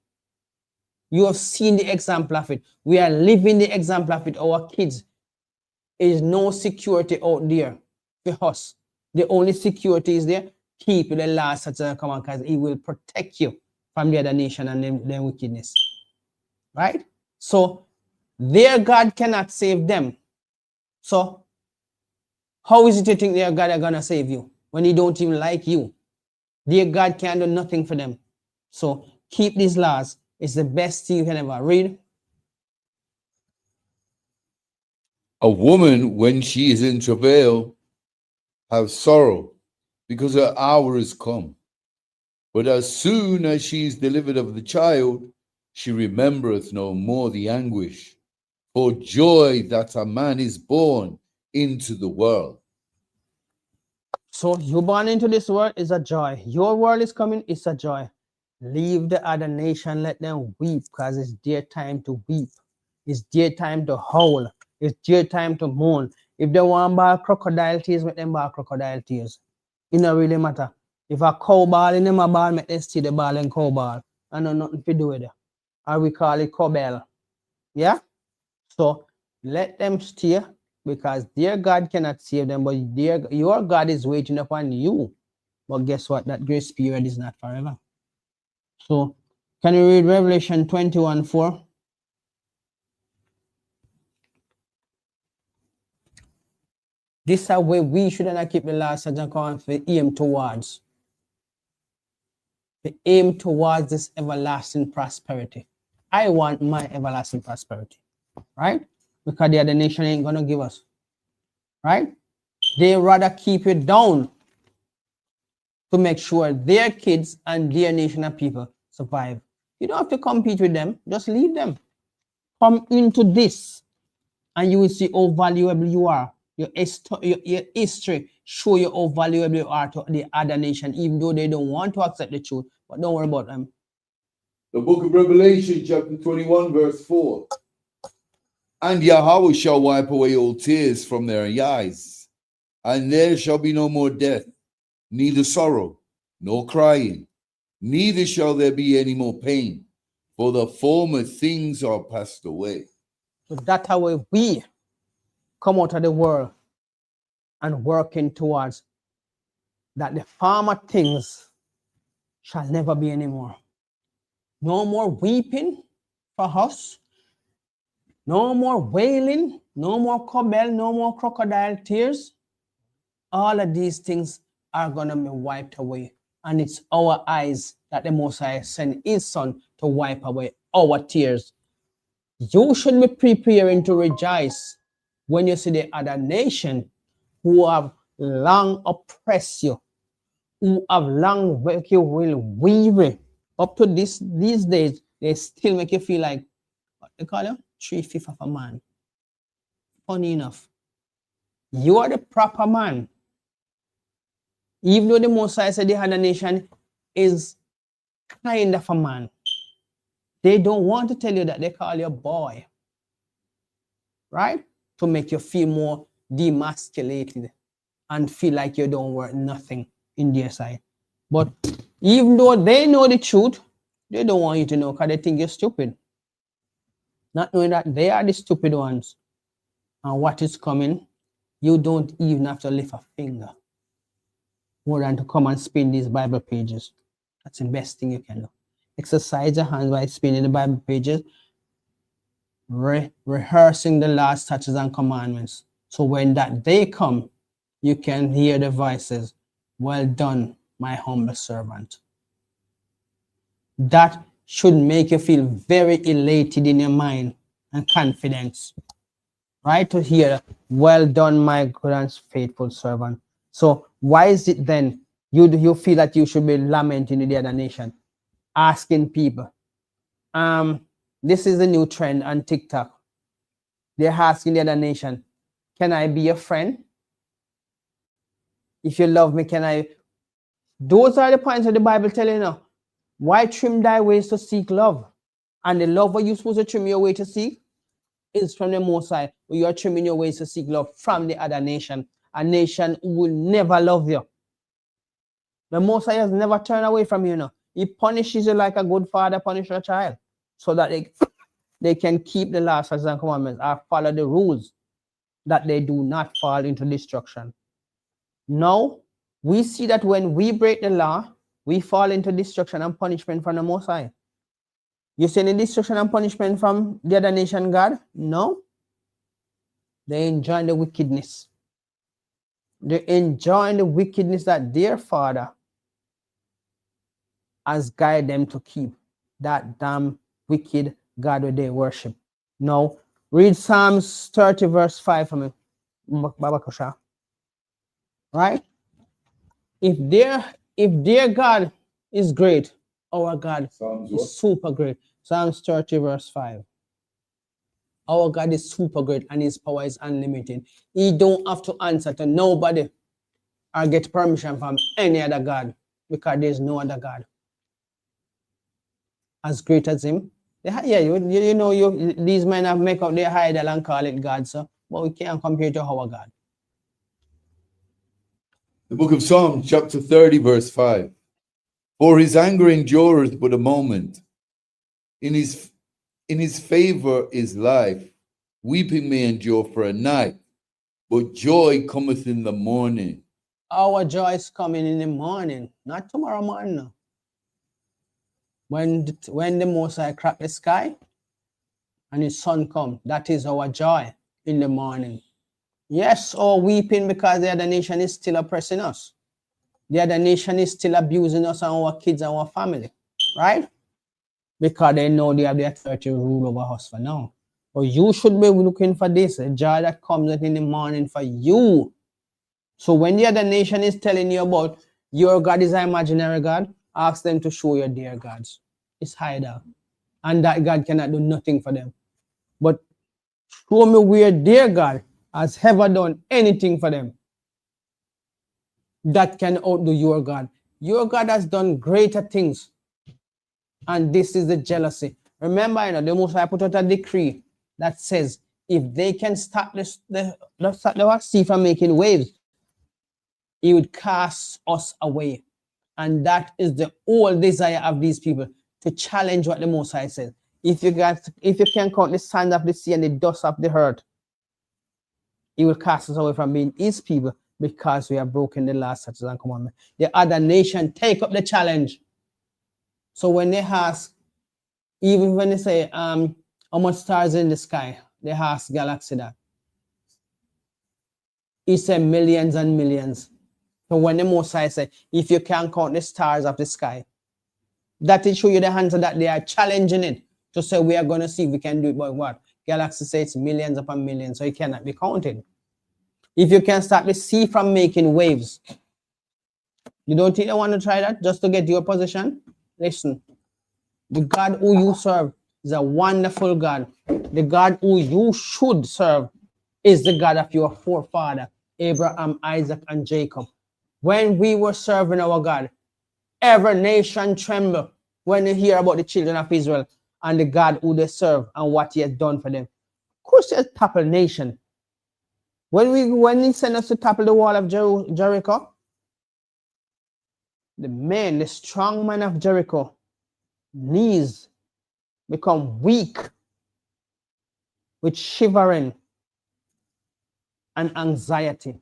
You have seen the example of it. We are living the example of it. Our kids. There is no security out there for us. The only security is there. Keep the last such a command, because it will protect you from the other nation and their wickedness. right? So their God cannot save them. So how is it you think their God are gonna save you when he don't even like you? Their God can do nothing for them. So keep these laws. It's the best thing you can ever read.
A woman, when she is in travail, have sorrow, because her hour is come. But as soon as she is delivered of the child, she remembereth no more the anguish, for joy that a man is born into the world.
So you born into this world is a joy. Your world is coming, it's a joy. Leave the other nation, let them weep, because it's their time to weep. It's their time to howl. It's their time to mourn. If they want to buy crocodile tears, make them buy crocodile tears. It don't really matter. If a cow ball in them a ball, make them see the ball and cow ball. I know nothing to do with it. Or we call it cowbell. Yeah? So let them stay, because their God cannot save them, but your God is waiting upon you. But guess what? That grace period is not forever. So can you read Revelation 21:4? This is where we shouldn't keep the last and come to aim towards. The aim towards this everlasting prosperity. I want my everlasting prosperity, right? Because the other nation ain't gonna give us, right? They rather keep it down to make sure their kids and their nation of people survive. You don't have to compete with them, just leave them. Come into this and you will see how valuable you are. Your history show you how valuable you are to the other nation, even though they don't want to accept the truth. But don't worry about them.
The book of Revelation, chapter 21, verse 4. And Yahweh shall wipe away all tears from their eyes, and there shall be no more death, neither sorrow, nor crying, neither shall there be any more pain, for the former things are passed away.
So that's how we come out of the world and working towards that the former things shall never be anymore. No more weeping for us, no more wailing, no more cowbell, no more crocodile tears. All of these things are going to be wiped away. And it's our eyes that the Most High sent his Son to wipe away our tears. You should be preparing to rejoice when you see the other nation who have long oppressed you, who have long make you will weary. Up to these days, they still make you feel like, what they call you? 3/5 of a man. Funny enough, you are the proper man. Even though the Most High said the other nation is kind of a man, they don't want to tell you that they call you a boy, right? To make you feel more demasculated and feel like you don't worth nothing in their sight. But even though they know the truth, they don't want you to know because they think you're stupid. Not knowing that they are the stupid ones. And what is coming, you don't even have to lift a finger more than to come and spin these Bible pages. That's the best thing you can do. Exercise your hands by spinning the Bible pages, rehearsing the last statutes and commandments. So when that day come, you can hear the voices, well done, my humble servant. That should make you feel very elated in your mind and confidence, right? To hear, well done, my good and faithful servant. So why is it then you feel that you should be lamenting in the other nation, asking people? This is a new trend on TikTok. They're asking the other nation, can I be your friend? If you love me, can I? Those are the points of the Bible telling you now. Why trim thy ways to seek love? And the love what you're supposed to trim your way to seek is from the Most High. You are trimming your ways to seek love from the other nation. A nation who will never love you. The Most High has never turned away from you. Know. He punishes you like a good father punishes a child, so that they can keep the laws and commandments or follow the rules, that they do not fall into destruction. Now, we see that when we break the law, we fall into destruction and punishment from the Most High. You see any destruction and punishment from the other nation, God? No. They enjoy the wickedness. They enjoy the wickedness that their Father has guided them to keep. That damn wicked God that they worship. Now, read Psalms 30 verse 5 for me, Baba Kusha. Right? If their God is great, our God is super great. Psalms 30 verse 5. Our God is super great and his power is unlimited. He don't have to answer to nobody or get permission from any other God because there's no other God as great as him. You know, these men have make up their idol and call it God, so but we can't compare to our God.
The book of Psalms, chapter 30, verse 5. For his anger endureth but a moment. In his favor is life. Weeping may endure for a night, but joy cometh in the morning.
Our joy is coming in the morning, not tomorrow morning. No. When the Most High crack the sky and his sun come, that is our joy in the morning. Yes, or weeping because the other nation is still oppressing us. The other nation is still abusing us and our kids and our family, right? Because they know they have the authority to rule over us for now. But you should be looking for this, the joy that comes in the morning for you. So when the other nation is telling you about your God is an imaginary God, ask them to show you their gods. It's hidden. And that God cannot do nothing for them. But show me where their God has ever done anything for them that can outdo your God. Your God has done greater things. And this is the jealousy. Remember, you know, the Most High put out a decree that says if they can stop the sea from making waves, he would cast us away. And that is the whole desire of these people, to challenge what the Most High says. If you can count the sand of the sea and the dust of the earth, he will cast us away from being his people because we have broken the last statutes and commandments. The other nation take up the challenge. So when they ask, even when they say, how much stars in the sky, they ask Galaxy that. He said millions and millions. So when the Most High said, if you can't count the stars of the sky, that will show you the answer that they are challenging it to say we are going to see if we can do it. But what? Galaxy says it's millions upon millions, so it cannot be counted. If you can stop the sea from making waves, you don't think they want to try that just to get your position? Listen, the God who you serve is a wonderful God. The God who you should serve is the God of your forefather, Abraham, Isaac, and Jacob. When we were serving our God, every nation trembled when they hear about the children of Israel and the God who they serve and what he has done for them. Of course, there's topple nation. When he sent us to topple the wall of Jericho, the strong man of Jericho, knees become weak with shivering and anxiety.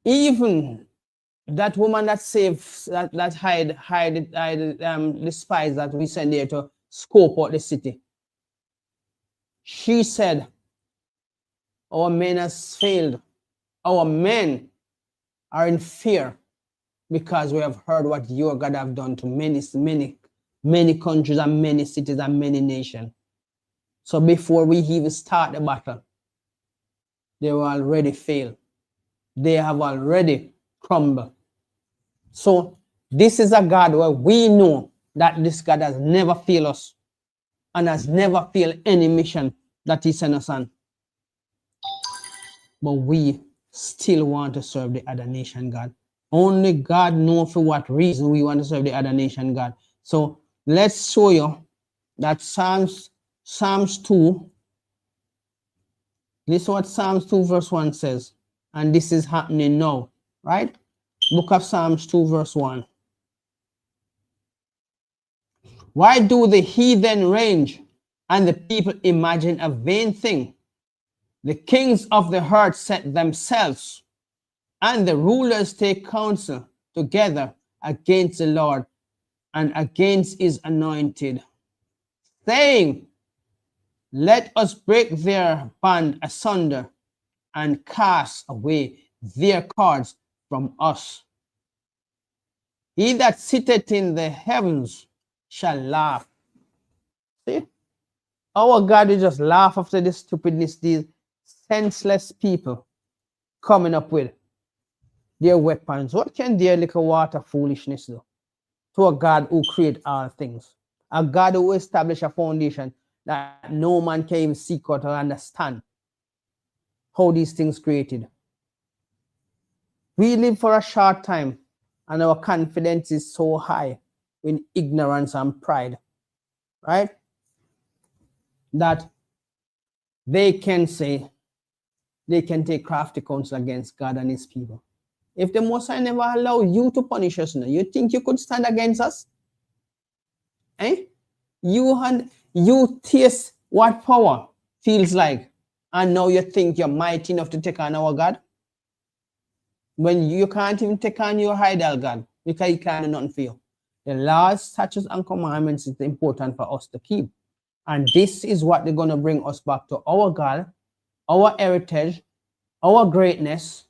Even that woman that saved, that hide the spies that we sent there to scope out the city, she said, our men has failed. Our men are in fear because we have heard what your God have done to many countries and many cities and many nations. So before we even start the battle, they will already failed. They have already crumbled. So this is a God where we know that this God has never failed us and has never failed any mission that he sent us on. But we still want to serve the other nation God. Only God knows for what reason we want to serve the other nation God. So let's show you that Psalms 2. This is what Psalms 2 verse 1 says. And this is happening now, right? Book of Psalms 2 verse 1. Why do the heathen range and the people imagine a vain thing? The kings of the earth set themselves, and the rulers take counsel together against the Lord and against his anointed, saying, let us break their band asunder and cast away their cords from us. He that sitteth in the heavens shall laugh. See? Our God will just laugh after the stupidness these senseless people coming up with their weapons. What can their little water foolishness do to a God who created all things? A God who established a foundation that no man can even seek out or understand how these things created. We live for a short time and our confidence is so high in ignorance and pride, right? That they can say, they can take crafty counsel against God and his people. If the Most High never allow you to punish us, you think you could stand against us? Eh? You taste what power feels like, and now you think you're mighty enough to take on our God? When you can't even take on your idol God, because he can't do nothing for you. The laws, statutes, and commandments is important for us to keep. And this is what they're going to bring us back to our God, our heritage, our greatness,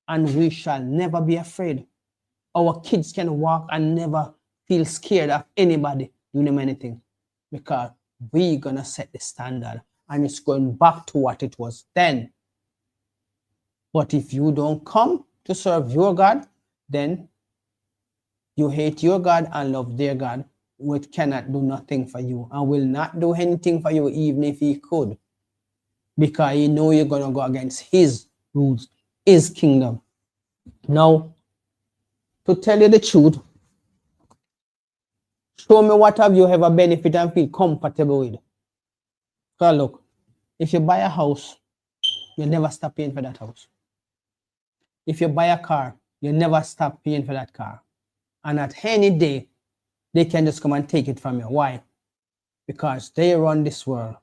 and we shall never be afraid. Our kids can walk and never feel scared of anybody doing them anything, because we're going to set the standard and it's going back to what it was then. But if you don't come to serve your God, then you hate your God and love their God, which cannot do nothing for you and will not do anything for you even if he could, because you know you're going to go against his rules, his kingdom. Now, to tell you the truth, show me what have you ever benefit and feel comfortable with. Because look, if you buy a house, you never stop paying for that house. If you buy a car, you never stop paying for that car. And at any day, they can just come and take it from you. Why? Because they run this world.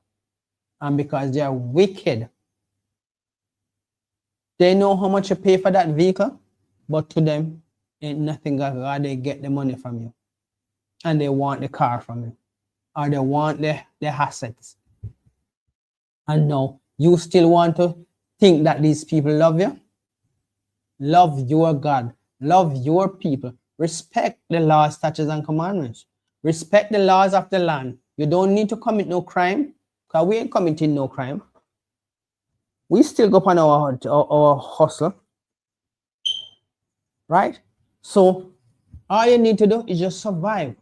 And because they are wicked. They know how much you pay for that vehicle, but to them, ain't nothing. God, they get the money from you. And they want the car from you. Or they want the assets. And no, you still want to think that these people love you? Love your God. Love your people. Respect the laws, statutes, and commandments. Respect the laws of the land. You don't need to commit no crime, because we ain't committing no crime. We still go on our hustle. Right? So all you need to do is just survive.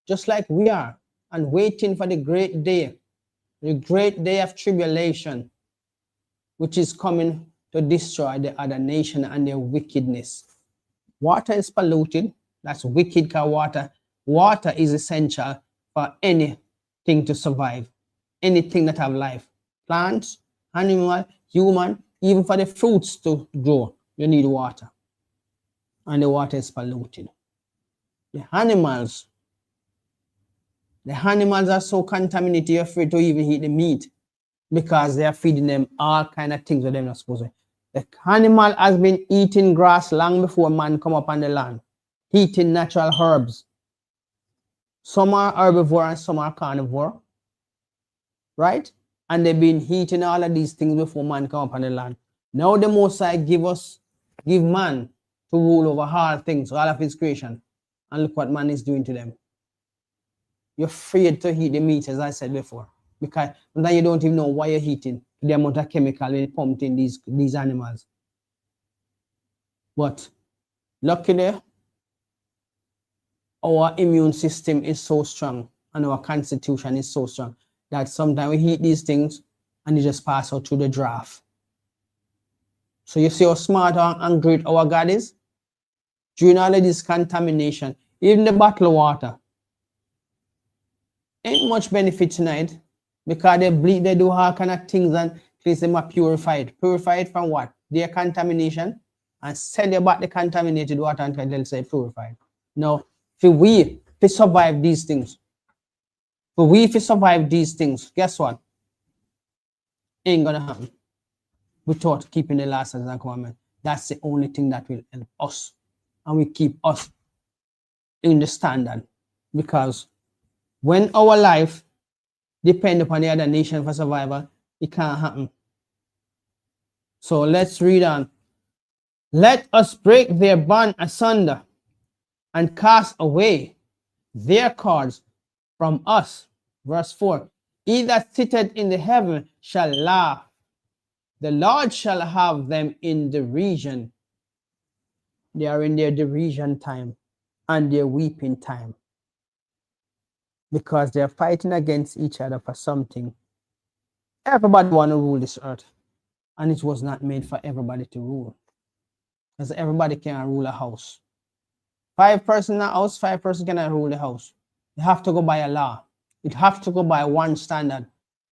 Just like we are. And waiting for the great day of tribulation, which is coming to destroy the other nation and their wickedness. Water is polluted. That's wicked, because water is essential for anything to survive. Anything that have life. Plants, animal, human, even for the fruits to grow, you need water. And the water is polluted. The animals are so contaminated, you're afraid to even eat the meat, because they are feeding them all kind of things that they're not supposed to. The animal has been eating grass long before man come up on the land, eating natural herbs. Some are herbivore and some are carnivore, right? And they've been eating all of these things before man come up on the land. Now the Most High give man to rule over all things, all of his creation. And look what man is doing to them. You're afraid to eat the meat, as I said before, because then you don't even know why you're eating the amount of chemical pumped in these animals. But luckily, our immune system is so strong and our constitution is so strong that sometimes we eat these things and they just pass out through the draft. So you see how smart and great our God is? During all of this contamination, even the bottled water, ain't much benefit tonight, because they bleed, they do all kind of things and place them are purified. Purified from what? Their contamination, and sell you back the contaminated water until they'll say purified. Now, if we survive these things, guess what? Ain't gonna happen without keeping the laws and commandments. That's the only thing that will help us, and we keep us in the standard. Because when our life depend upon the other nation for survival, it can't happen. So let's read on. Let us break their bond asunder and cast away their cords from us. Verse 4. He that sitteth in the heaven shall laugh. The Lord shall have them in derision. They are in their derision time and their weeping time, because they're fighting against each other for something. Everybody want to rule this earth, and it was not made for everybody to rule, because everybody cannot rule a house. 5 persons in a house, 5 persons cannot rule the house. You have to go by a law. It have to go by one standard,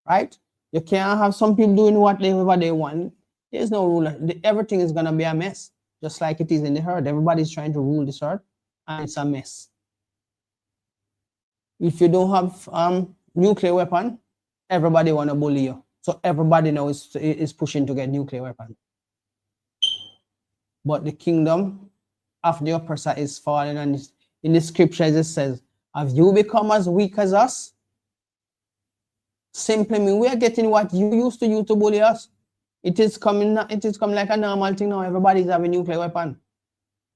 right? You can't have some people doing whatever they want. There's no ruler. Everything is gonna be a mess, just like it is in the earth. Everybody's trying to rule this earth, and it's a mess. If you don't have nuclear weapon, everybody want to bully you. So everybody now is pushing to get nuclear weapon. But the kingdom of the oppressor is falling, and in the scriptures it says, have you become as weak as us? Simply mean we are getting what you used to use to bully us. It is coming like a normal thing now. Everybody's having nuclear weapon,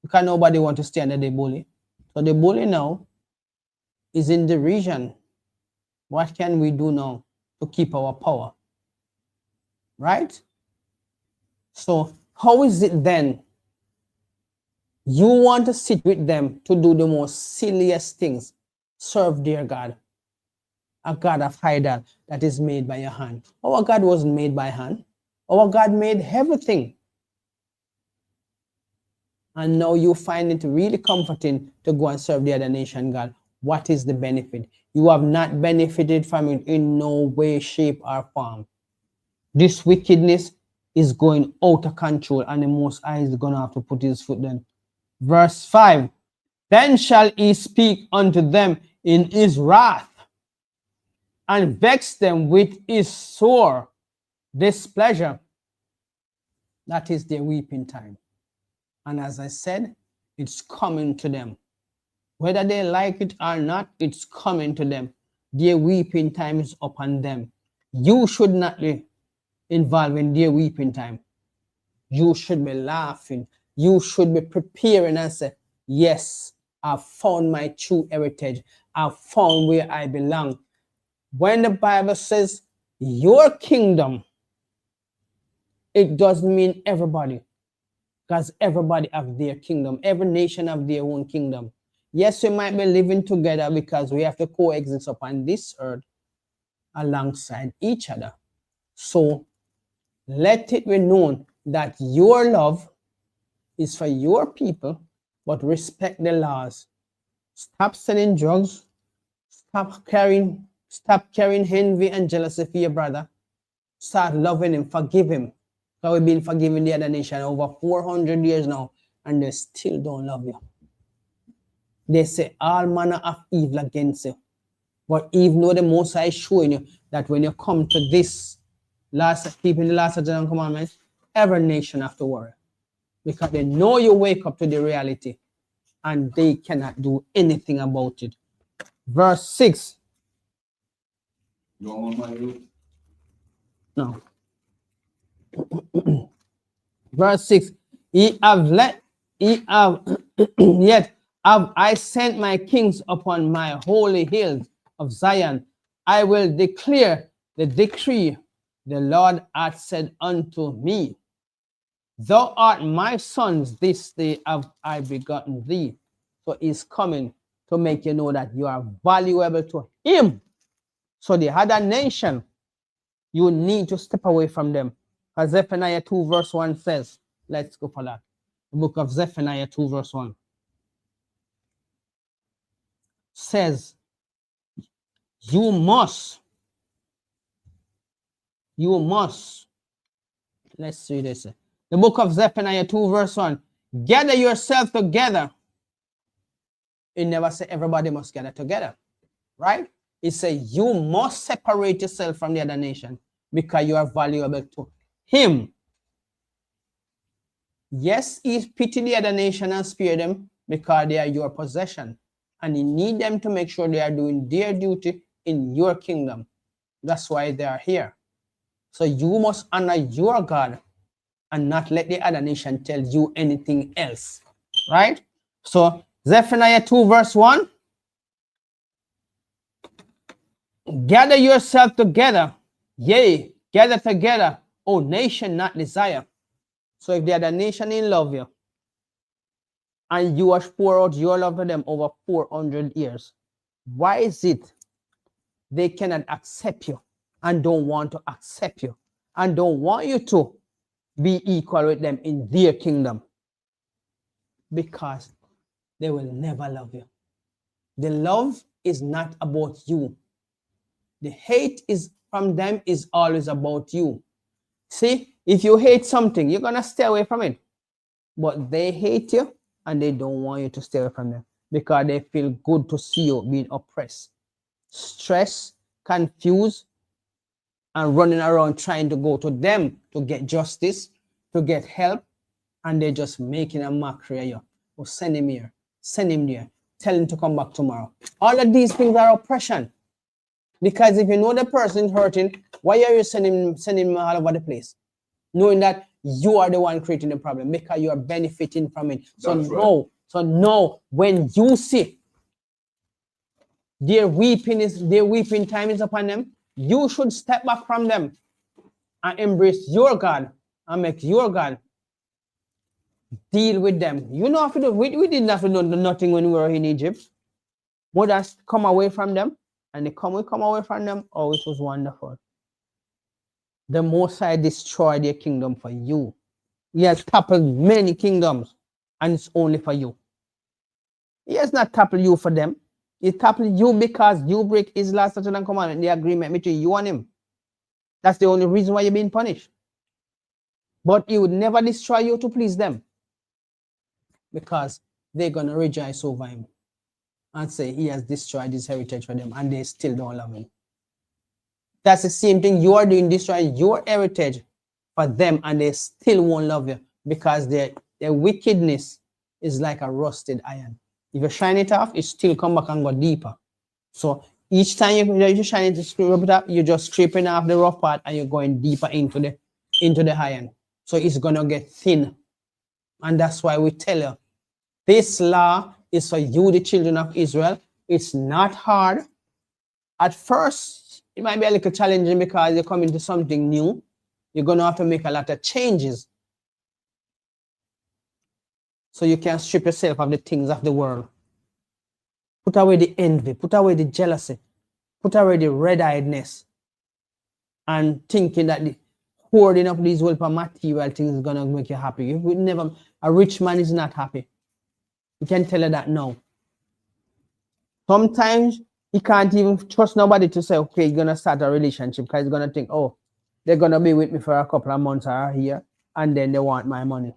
because nobody want to stand there, they bully. So the bully now is in derision. What can we do now to keep our power? Right? So how is it then you want to sit with them to do the most silliest things, serve their God, a God of idol that is made by your hand? Our God wasn't made by hand. Our God made everything. And now you find it really comforting to go and serve the other nation God. What is the benefit? You have not benefited from it in no way, shape, or form. This wickedness is going out of control, and the Most High is going to have to put his foot down. Verse 5. Then shall he speak unto them in his wrath, and vex them with his sore displeasure. That is their weeping time. And as I said, it's coming to them. Whether they like it or not, it's coming to them. Their weeping time is upon them. You should not be involved in their weeping time. You should be laughing. You should be preparing and say, yes, I've found my true heritage. I've found where I belong. When the Bible says your kingdom, it doesn't mean everybody, because everybody have their kingdom. Every nation have their own kingdom. Yes, we might be living together because we have to coexist upon this earth alongside each other. So let it be known that your love is for your people, but respect the laws. Stop selling drugs. Stop carrying envy and jealousy for your brother. Start loving him, forgive him. Because we've been forgiving the other nation over 400 years now, and they still don't love you. They say all manner of evil against you. But even though the Most High is showing you that when you come to this keeping the last of the commandments, every nation have to worry. Because they know you wake up to the reality, and they cannot do anything about it. Verse 6.
You want one, Michael?
No. Verse 6. Yet have I sent my kings upon my holy hills of Zion. I will declare the decree. The Lord hath said unto me, thou art my sons, this day have I begotten thee. So he's coming to make you know that you are valuable to him. So the other nation, you need to step away from them. As Zephaniah 2 verse 1 says, let's go for that. The book of Zephaniah 2 verse 1 says, you must, let's see this. The book of Zephaniah 2 verse 1, gather yourself together. It never say everybody must gather together, right? It says you must separate yourself from the other nation because you are valuable to him. Yes, he pity the other nation and spare them because they are your possession. and you need them to make sure they are doing their duty in your kingdom. That's why they are here. So you must honor your God and not let the other nation tell you anything else. Right? So Zephaniah 2 verse 1. Gather yourself together. Yea, gather together, O nation not desire. So if the other nation in love you, and you have poured out your love to them over 400 years, why is it they cannot accept you and don't want to accept you and don't want you to be equal with them in their kingdom? Because they will never love you. The love is not about you. The hate is from them is always about you. See, if you hate something, you're going to stay away from it. But they hate you and they don't want you to stay away from them because they feel good to see you being oppressed, stressed, confused, and running around trying to go to them to get justice, to get help, and they're just making a mockery of you. Oh, send him here, send him there, tell him to come back tomorrow. All of these things are oppression. Because if you know the person hurting, why are you sending him all over the place? Knowing that you are the one creating the problem because you are benefiting from it. So no, when you see their weeping time is upon them, you should step back from them and embrace your God and make your God deal with them. You know, we didn't have to do nothing when we were in Egypt. We just come away from them, and we come away from them. Oh, it was wonderful. The Most High destroyed their kingdom for you. He has toppled many kingdoms, and it's only for you. He has not toppled you for them. He toppled you because you break his last statute and commandment, the agreement between you and him. That's the only reason why you're being punished. But he would never destroy you to please them, because they're going to rejoice over him and say he has destroyed his heritage for them, and they still don't love him. That's the same thing you are doing, destroying your heritage for them, and they still won't love you because their wickedness is like a rusted iron. If you shine it off, it still come back and go deeper. So each time you shine it, scrape it up, you're just scraping off the rough part and you're going deeper into the iron. So it's gonna get thin. And that's why we tell you, this law is for you, the children of Israel. It's not hard. At first, it might be a little challenging because you're coming to something new. You're going to have to make a lot of changes so you can strip yourself of the things of the world. Put away the envy, put away the jealousy, put away the red-eyedness, and thinking that the hoarding of these world material things is going to make you happy. You would never, a rich man is not happy. You can tell her that now. Sometimes he can't even trust nobody to say, okay, you're going to start a relationship, because he's going to think, oh, they're going to be with me for a couple of months or a year, and then they want my money.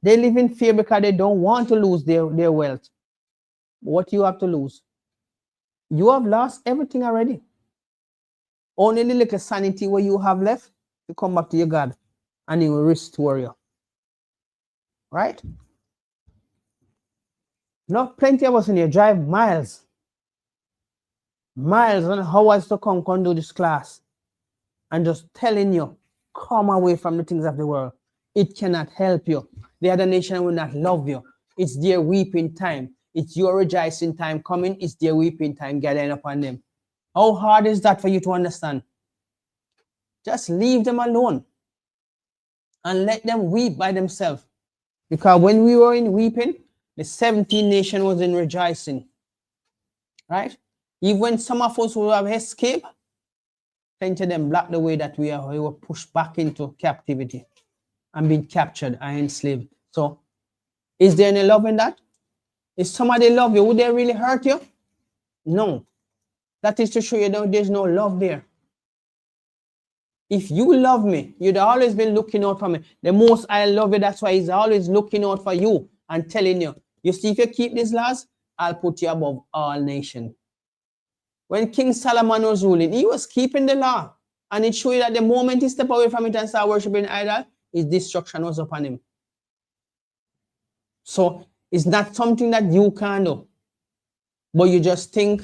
They live in fear because they don't want to lose their wealth. What you have to lose? You have lost everything already. Only the little sanity what you have left to come back to your God, and he will restore you. Right? No, plenty of us in here drive miles and hours to come do this class, and just telling you, come away from the things of the world. It cannot help you. The other nation will not love you. It's their weeping time. It's your rejoicing time coming. It's their weeping time gathering upon them. How hard is that for you to understand? Just leave them alone and let them weep by themselves. Because when we were in weeping, the 17 nation was in rejoicing. Right? Even when some of us who have escaped, plenty of them blocked the way that we were pushed back into captivity and being captured and enslaved. So, is there any love in that? If somebody love you, would they really hurt you? No. That is to show you that there's no love there. If you love me, you'd always been looking out for me. The Most I love you, that's why he's always looking out for you and telling you, you see, if you keep these laws, I'll put you above all nations. When King Solomon was ruling, he was keeping the law. And it showed you that the moment he stepped away from it and started worshiping idol, his destruction was upon him. So It's not something that you can do. But you just think,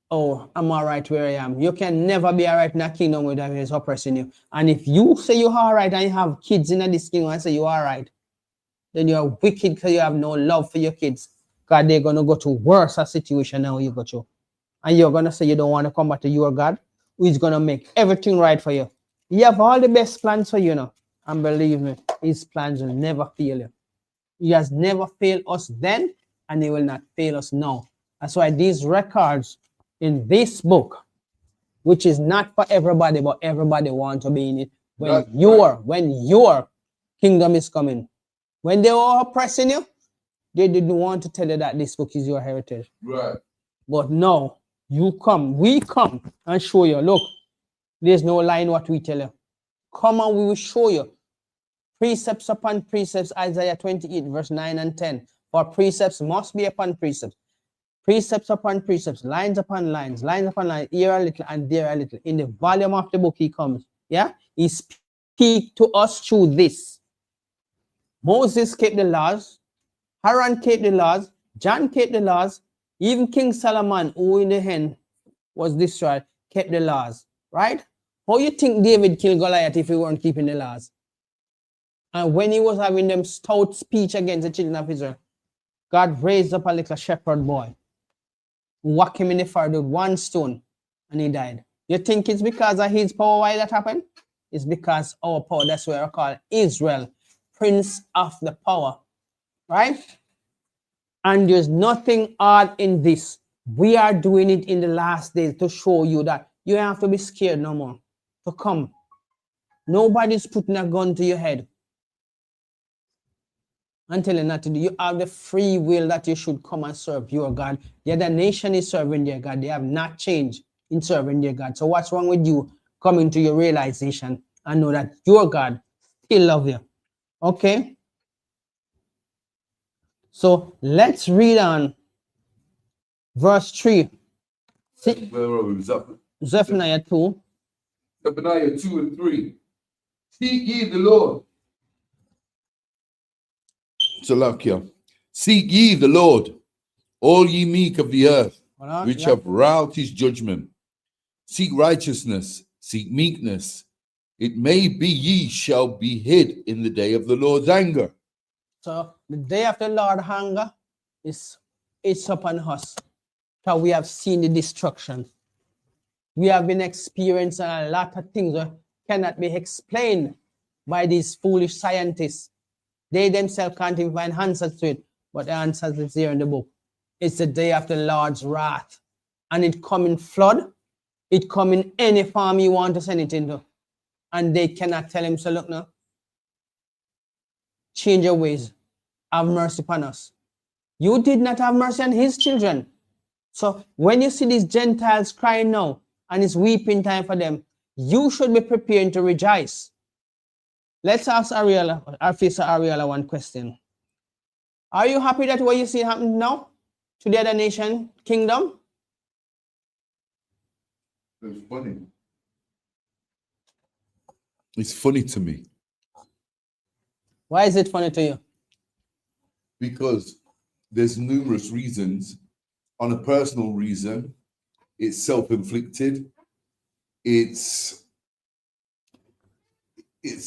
oh, I'm all right where I am. You can never be all right in a kingdom where that is oppressing you. And if you say you're all right and you have kids in this kingdom and say you're all right, then you're wicked because you have no love for your kids. God, they're going to go to worse a situation than you go to. And you're going to say you don't want to come back to your God, who is going to make everything right for you. He have all the best plans for you now. And believe me, his plans will never fail you. He has never failed us then, and he will not fail us now. That's why these records in this book, which is not for everybody, but everybody wants to be in it. When your kingdom is coming. When they were oppressing you, they didn't want to tell you that this book is your heritage.
Right.
But now, we come and show you, look, there's no lie in what we tell you. Come and we will show you. Precepts upon precepts, Isaiah 28, verse 9 and 10. For precepts must be upon precepts. Precepts upon precepts, lines upon lines, here a little and there a little. In the volume of the book he comes. Yeah? He speaks to us through this. Moses kept the laws. Aaron kept the laws. John kept the laws. Even King Solomon, who in the end was destroyed, kept the laws. Right? How you think David killed Goliath if he weren't keeping the laws? And when he was having them stout speech against the children of Israel, God raised up a little shepherd boy, whacked him in the forehead with one stone, and he died. You think it's because of his power why that happened? It's because our power, that's why I call Israel, Prince of the Power. Right? And there's nothing odd in this. We are doing it in the last days to show you that you don't have to be scared no more to come. Nobody's putting a gun to your head and telling you not to do. You have the free will that you should come and serve your God. The other nation is serving their God. They have not changed in serving their God. So what's wrong with you coming to your realization and know that your God still loves you? Okay? So let's read on verse 3.
Where are we?
Zephaniah 2.
Zephaniah 2 and 3. Seek ye the Lord. Salakia. Seek ye the Lord, all ye meek of the earth, which have wrought his judgment. Seek righteousness, seek meekness. It may be ye shall be hid in the day of the Lord's anger.
So the day of the Lord's anger it's upon us. Because we have seen the destruction. We have been experiencing a lot of things that cannot be explained by these foolish scientists. They themselves can't even find answers to it, but the answers is here in the book. It's the day of the Lord's wrath. And it come in flood. It come in any form you want to send it into. And they cannot tell him, so look now, change your ways. Have mercy upon us. You did not have mercy on his children. So when you see these Gentiles crying now, and it's weeping time for them, you should be preparing to rejoice. Let's ask Ariella, Arfisa Ariella, one question. Are you happy that what you see happen now to the other nation kingdom?
It's funny. It's funny to me.
Why is it funny to you?
Because there's numerous reasons. On a personal reason, it's self-inflicted. It's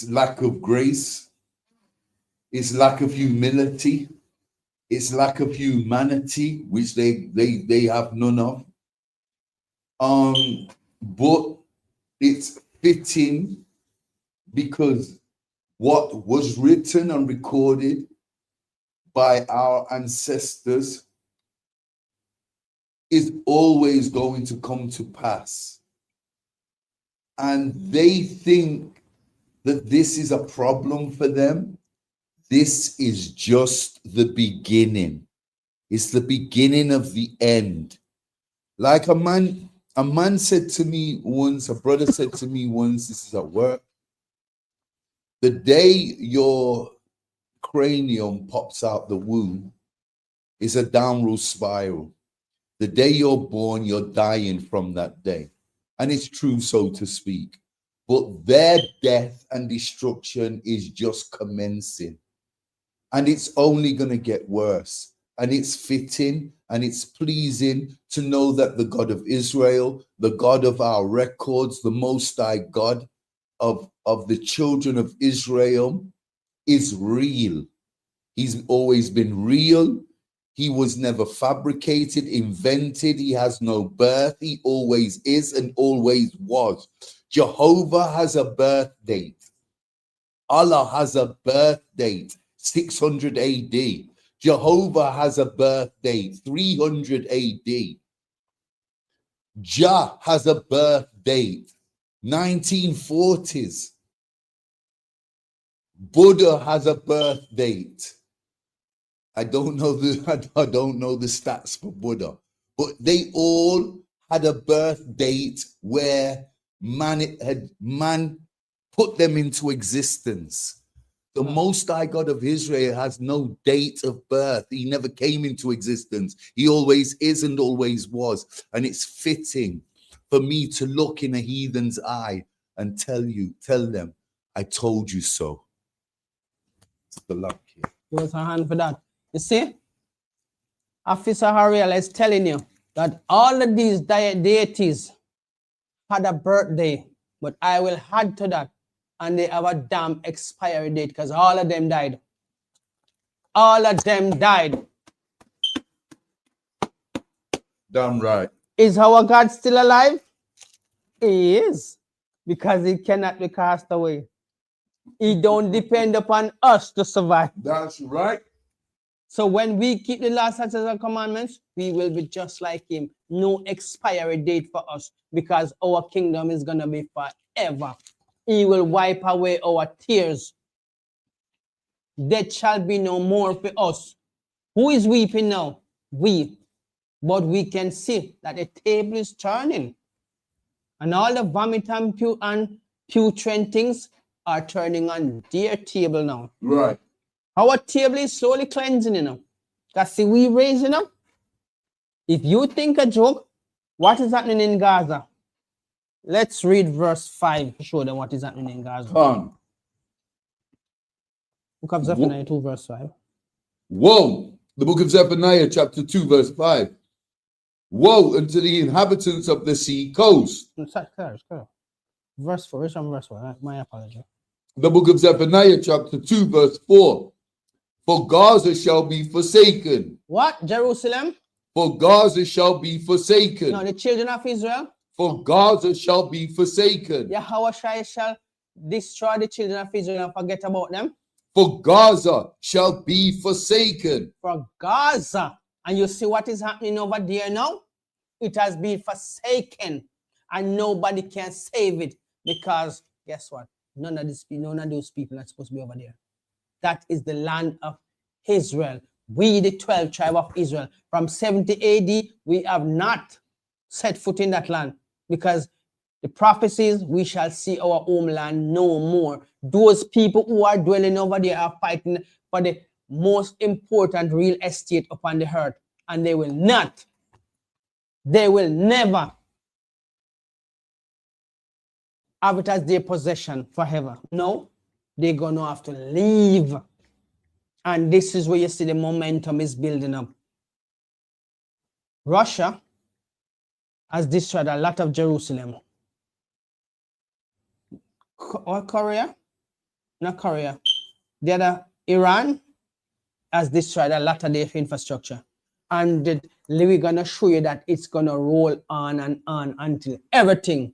lack of grace. It's lack of humility. It's lack of humanity, which they have none of. But it's fitting because what was written and recorded by our ancestors is always going to come to pass. And they think that this is a problem for them. This is just the beginning. It's the beginning of the end. Like a man said to me once, a brother said to me once, this is at work, the day your cranium pops out the womb is a downward spiral. The day you're born, you're dying from that day. And it's true, so to speak. But their death and destruction is just commencing. And it's only going to get worse. And it's fitting and it's pleasing to know that the God of Israel, the God of our records, the Most High God of the children of Israel is real. He's always been real. He was never fabricated, invented. He has no birth. He always is and always was. Jehovah has a birth date. Allah has a birth date, 600 AD. Jehovah has a birth date, 300 AD. Jah has a birth date, 1940s. Buddha has a birth date. I don't know the stats for Buddha, but they all had a birth date where man put them into existence. The Most High God of Israel has no date of birth. He never came into existence. He always is and always was. And it's fitting for me to look in a heathen's eye and tell them, I told you so. It's the luck here.
Give us a hand for that. You see, Officer Harriel is telling you that all of these deities had a birthday, but I will add to that, and they have a damn expiry date because all of them died. All of them died.
Damn right.
Is our God still alive? He is, because he cannot be cast away. He don't depend upon us to survive.
That's right.
So when we keep the law, statutes, and commandments, we will be just like him. No expiry date for us, because our kingdom is going to be forever. He will wipe away our tears. Death shall be no more for us. Who is weeping now? We. But we can see that the table is turning. And all the vomit and putrid things are turning on their table now.
Right.
Our table is slowly cleansing, you know. Because see, we raising up. If you think a joke, what is happening in Gaza? Let's read verse 5 to show them what is happening in Gaza. Book of Zephaniah 2, verse 5.
Woe! The book of Zephaniah, chapter 2, verse 5. Woe unto the inhabitants of the sea coast.
Verse 4, which one verse 4? My apology.
The book of Zephaniah, chapter 2, verse 4. For Gaza shall be forsaken.
What? Jerusalem?
For Gaza shall be forsaken.
No, the children of Israel.
For Gaza shall be forsaken.
Yahweh shall destroy the children of Israel and forget about them.
For Gaza shall be forsaken.
For Gaza. And you see what is happening over there now? It has been forsaken. And nobody can save it. Because, guess what? None of those people are supposed to be over there. That is the land of Israel. We, the 12 tribe of Israel, from 70 AD, we have not set foot in that land, because the prophecies, we shall see our homeland no more. Those people who are dwelling over there are fighting for the most important real estate upon the earth, and they will never have it as their possession forever. No, they're going to have to leave. And this is where you see the momentum is building up. Russia has destroyed a lot of Jerusalem. Or Korea? Not Korea. The other, Iran, has destroyed a lot of their infrastructure. And we're going to show you that it's going to roll on and on until every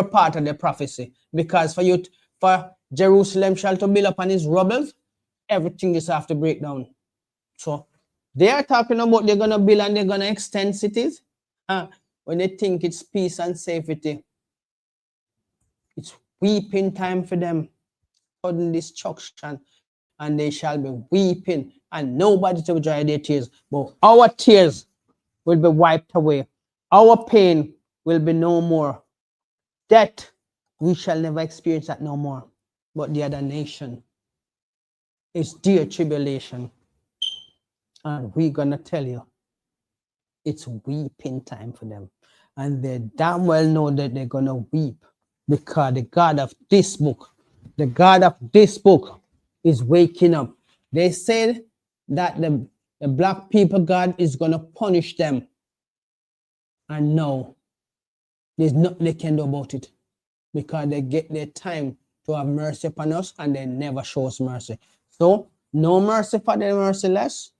part of the prophecy. Because for Jerusalem shall to build upon his rubbles, everything just have to break down. So they are talking about they're going to build and they're going to extend cities. When they think it's peace and safety, it's weeping time for them. Sudden destruction, and they shall be weeping, and nobody to dry their tears. But our tears will be wiped away. Our pain will be no more. Death, we shall never experience that no more. But the other nation, it's their tribulation. And we're going to tell you, it's weeping time for them. And they damn well know that they're going to weep, because the God of this book is waking up They said that the black people, God is going to punish them. And no, there's nothing they can do about it, because they get their time to have mercy upon us and they never show us mercy. So no mercy for the merciless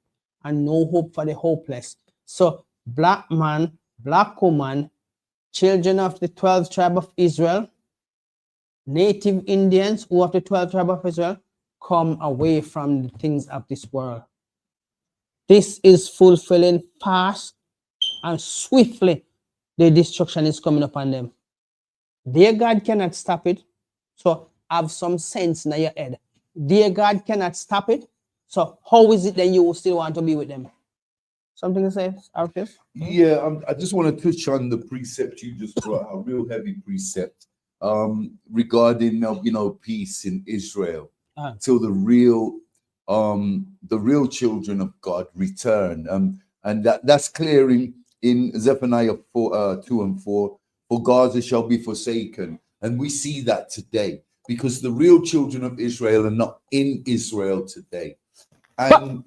and no hope for the hopeless. So black man, black woman, children of the 12th tribe of Israel, native Indians who of the 12th tribe of Israel, come away from the things of this world. This is fulfilling fast and swiftly. The destruction is coming upon them. Dear God cannot stop it. So have some sense in your head. Dear God cannot stop it. So how is it that you still want to be with them? Something to say, Arthur?
Yeah, I just want to touch on the precept you just brought, a real heavy precept regarding peace in Israel till the real children of God return. And that's clear in Zephaniah 2 and 4. For Gaza shall be forsaken, and we see that today because the real children of Israel are not in Israel today, and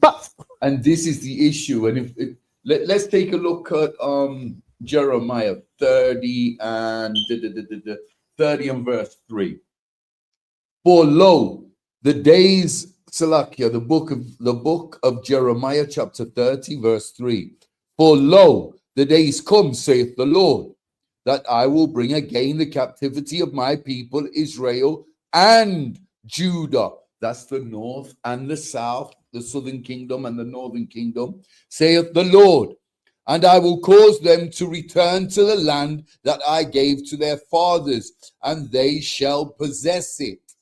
this is the issue. And let's take a look at Jeremiah 30 and 30 and verse 3. For lo, the days, Salakia, the book of Jeremiah, chapter 30, verse 3. For lo, the days come, saith the Lord, that I will bring again the captivity of my people Israel and Judah. That's the north and the south, the southern kingdom and the northern kingdom, saith the Lord. And I will cause them to return to the land that I gave to their fathers, and they shall possess it.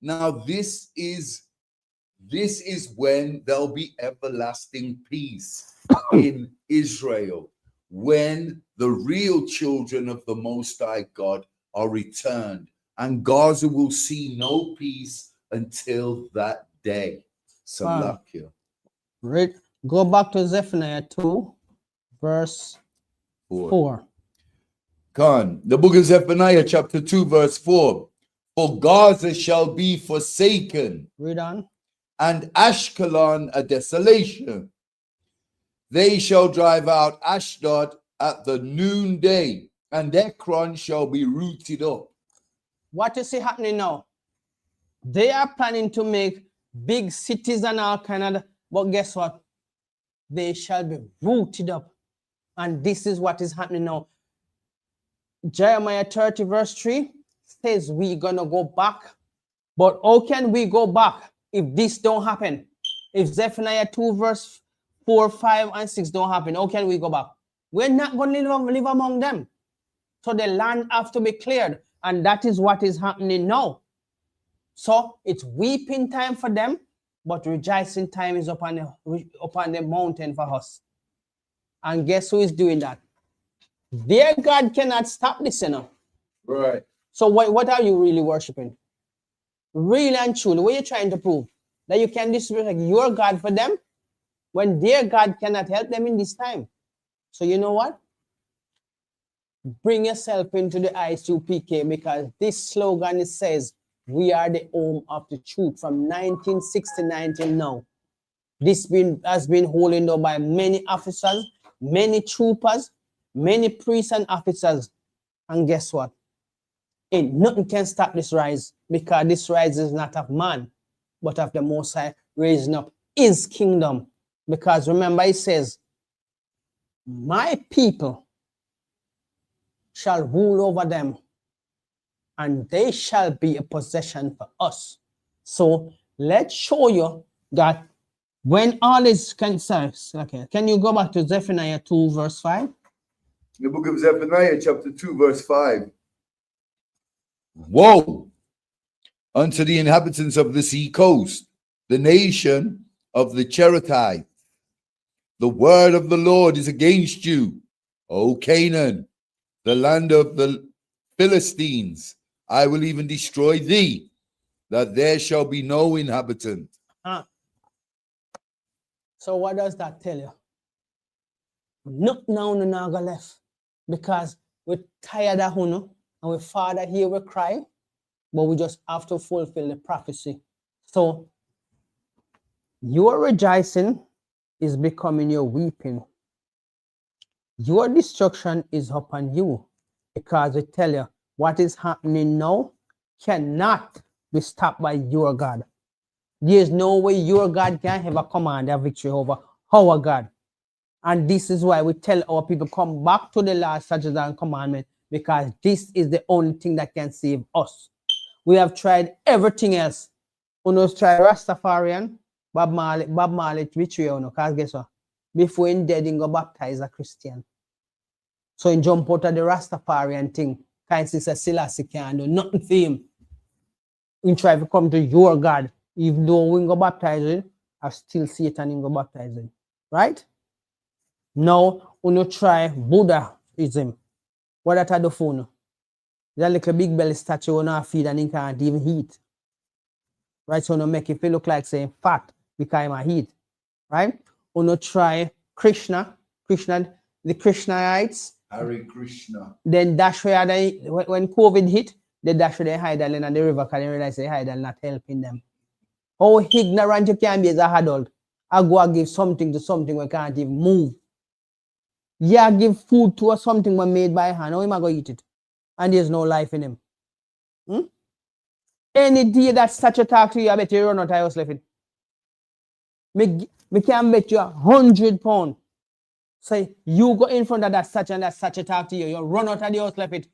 Now this is when there'll be everlasting peace in Israel, when the real children of the Most High God are returned, and Gaza will see no peace until that day. Salakia.
Right. Go back to Zephaniah 2, verse 4.
Khan, the book of Zephaniah, chapter 2, verse 4. For Gaza shall be forsaken.
Read on.
And Ashkelon a desolation. They shall drive out Ashdod at the noonday, and Ekron shall be rooted up.
What you see happening now? They are planning to make big cities and all kind of, but guess what? They shall be rooted up. And this is what is happening now. Jeremiah 30 verse 3 says we're gonna go back. But how can we go back if this don't happen? If Zephaniah 2 verse 4, 5, and 6 don't happen, how can we go back? We're not going to live among them. So the land have to be cleared. And that is what is happening now. So it's weeping time for them, but rejoicing time is upon the mountain for us. And guess who is doing that? Their God cannot stop this, you know.
Right.
So what are you really worshiping? Really and truly, what are you trying to prove? That you can disrespect your God for them when their God cannot help them in this time. So you know what? Bring yourself into the ISUPK, because this slogan, it says, we are the home of the truth from 1969 till now. This has been holding up by many officers, many troopers, many priests and officers. And guess what? Ain't nothing can stop this rise, because this rise is not of man, but of the Most High raising up his kingdom. Because remember, it says, my people shall rule over them, and they shall be a possession for us. So let's show you that when all is concerned, okay, can you go back to Zephaniah 2 verse 5?
The book of Zephaniah, chapter 2, verse 5. Woe unto the inhabitants of the sea coast, the nation of the Cherethites. The word of the Lord is against you, O Canaan, the land of the Philistines. I will even destroy thee, that there shall be no inhabitant.
So what does that tell you? Not now, no naga left, because we're tired of Huno, and we Father here we cry, but we just have to fulfill the prophecy. So Your rejoicing is becoming your weeping. Your destruction is upon you, because I tell you, what is happening now cannot be stopped by your God. There's no way your God can have a command of victory over our God. And this is why we tell our people, come back to the law, statutes, and commandment, because this is the only thing that can save us. We have tried everything else. We have tried Rastafarian, Bob Marley, betray you, because guess what? Before he dead, he go baptize a Christian. So he jump out of the Rastafarian thing. Because he says Selassie can't do nothing for him. He try to come to your God. Even though we go baptize him, I still Satan in go baptize him. Right? Now, when you try Buddhism, what that I do for you? That little big belly statue on our feet and he can't even eat. Right? So you make it feel look like saying fat because I eat. Right? When you try Krishna, the Krishnaites,
Hare Krishna.
then dash where they, when COVID hit, they dash where they hide in the river because they realize they hide and not helping them. How ignorant you can be as an adult. I go and give something to something we can't even move. Yeah, give food to something we made by hand. How am I going to eat it? And there's no life in him. Any day that statue talk to you, I bet you run out of house left it. Me can bet you £100. Say you go in front of that statue and that statue talk to you, you run out of the house left it.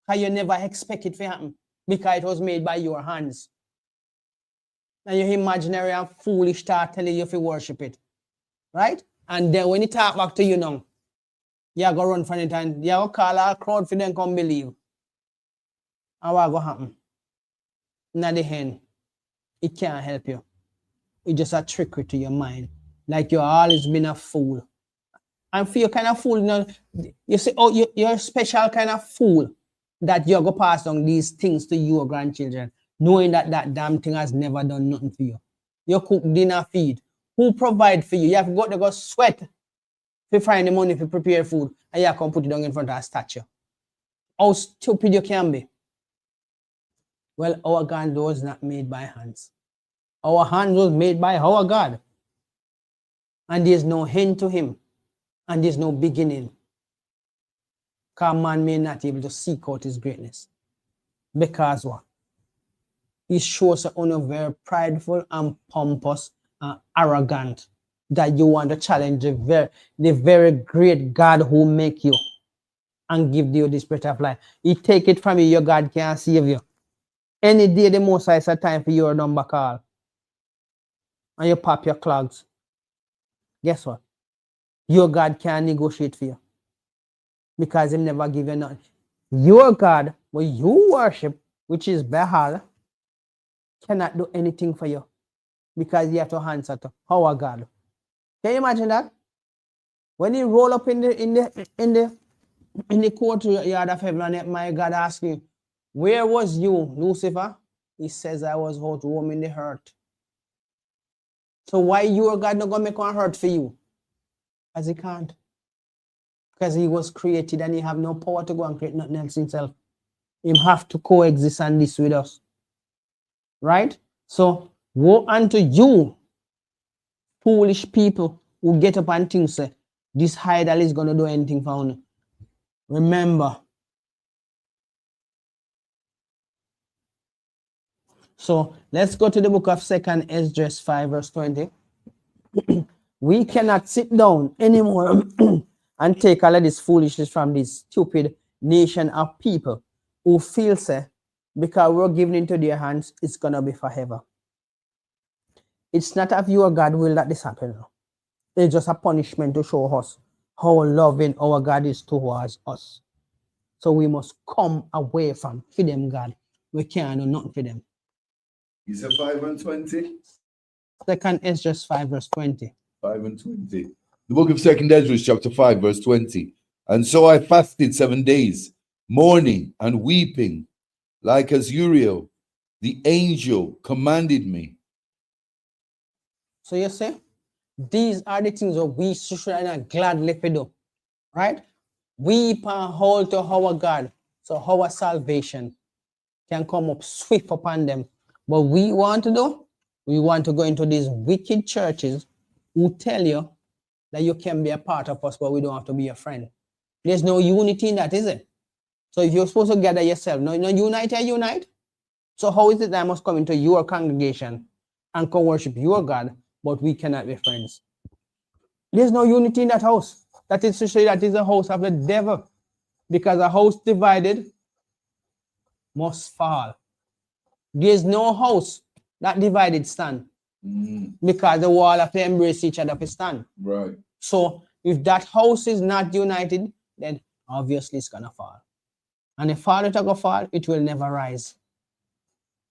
Because you never expect it to happen. Because it was made by your hands. And your imaginary and foolish start telling you if you worship it. Right? And then when it talk back to you now, you go run from it and you go call a crowd for them come believe. And what go happen? In the end, it can't help you. It's just a trickery to your mind. Like you've always been a fool. And for you kind of fool, you know, you say, oh, you're a special kind of fool that you're going to pass on these things to your grandchildren, knowing that that damn thing has never done nothing for you. You cook dinner, feed. Who provide for you? You have got to go sweat to find the money to prepare food, and you can put it down in front of a statue. How stupid you can be. Well, our God was not made by hands. Our hand was made by our God. And there's no end to him. And there's no beginning. Because man may not be able to seek out his greatness. Because what? He shows you very prideful and pompous and arrogant that you want to challenge the very great God who make you and give you this breath of life. He take it from you, your God can't save you. Any day the most is a time for your number call. And you pop your clogs. Guess what? Your God can't negotiate for you. Because he never give you nothing. Your God, what you worship, which is Baal, cannot do anything for you. Because you have to answer to our God. Can you imagine that? When you roll up in the courtyard of heaven and my God asks you, where was you, Lucifer? He says, I was out roaming the earth. So why your God not going to make one hurt for you? Because he can't. Because he was created and he have no power to go and create nothing else himself. He have to coexist and this with us. Right? So woe unto you, foolish people who get up and think, say, this idol is going to do anything for you. Remember. So let's go to the book of 2nd Esdras 5 verse 20. We cannot sit down anymore and take all of this foolishness from this stupid nation of people who feel say because we're given into their hands, it's going to be forever. It's not of your God will that this happen. It's just a punishment to show us how loving our God is towards us. So we must come away from them, God. We can't do nothing for them.
Is it 5 and 20?
2nd Esdras 5 verse 20.
5 and 20. The book of 2nd Esdras chapter 5 verse 20. And so I fasted 7 days, mourning and weeping, like as Uriel, the angel, commanded me.
So you see, these are the things that we should gladly do, right? Weep and hold to our God, so our salvation can come up swift upon them. But we want to do, We want to go into these wicked churches who tell you that you can be a part of us, but we don't have to be your friend. There's no unity in that, is it? So if you're supposed to gather yourself, no unite, unite. So how is it that I must come into your congregation and come worship your God, but we cannot be friends? There's no unity in that house. That is to say that is a house of the devil. Because a house divided must fall. There's no house that divided stand. Because the wall have to embrace each other to stand.
Right.
So if that house is not united, then obviously it's gonna fall. And if fall, it'll fall, it will never rise.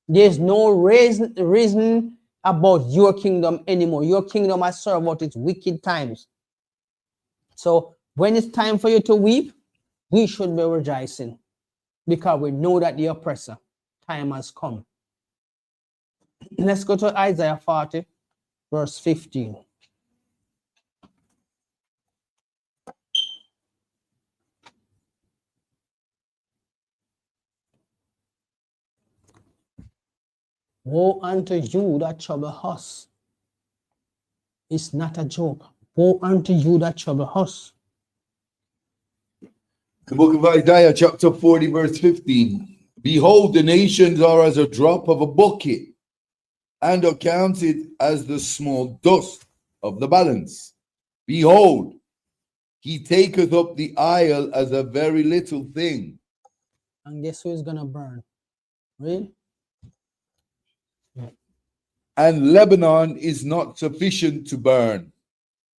There's no reason about your kingdom anymore. Your kingdom has served out its wicked times. So when it's time for you to weep, we should be rejoicing because we know that the oppressor time has come. Let's go to Isaiah 40, verse 15. Woe unto you that trouble us. It's not a joke. Woe unto you that trouble us.
The book of Isaiah, chapter 40, verse 15. Behold, the nations are as a drop of a bucket, and are counted as the small dust of the balance. Behold, he taketh up the isle as a very little thing.
And guess who is gonna burn? Really?
And Lebanon is not sufficient to burn,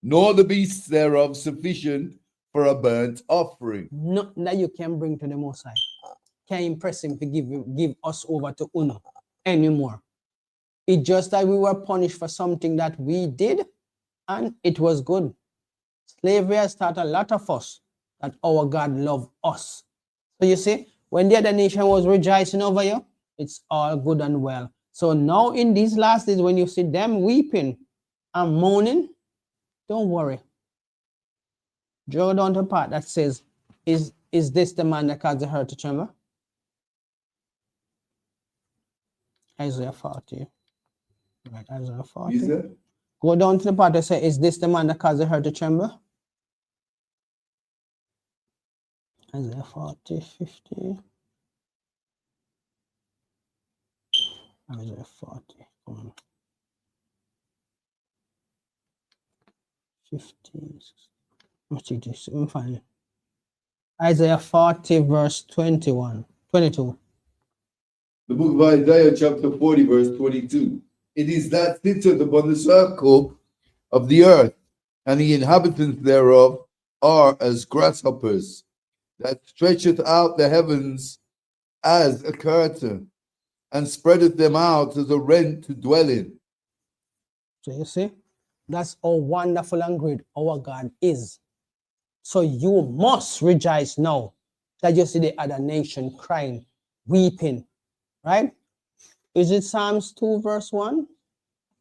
nor the beasts thereof sufficient for a burnt offering.
Nothing that you can bring to the Most High can impress him to give us over to Uno anymore. It's just that we were punished for something that we did, and it was good. Slavery has taught a lot of us that our God loved us. So you see, when the other nation was rejoicing over you, it's all good and well. So now in these last days, when you see them weeping and moaning, don't worry. Go down to the part that says, is this the man that caused the hurt to tremble? Isaiah 40. Right, Isaiah 40.
Is it?
Go down to the part that says, is this the man that caused the hurt to tremble? Isaiah 40, 50. Isaiah 40. Come on. 50. What's it? I'm fine. Isaiah 40, verse 22.
The book of Isaiah, chapter 40, verse 22. It is that sitteth upon the circle of the earth, and the inhabitants thereof are as grasshoppers, that stretcheth out the heavens as a curtain, and spreadeth them out as a rent to dwell in.
So you see, that's how wonderful and great our God is. So you must rejoice now that you see the other nation crying, weeping, right? Is it Psalms 2 verse 1?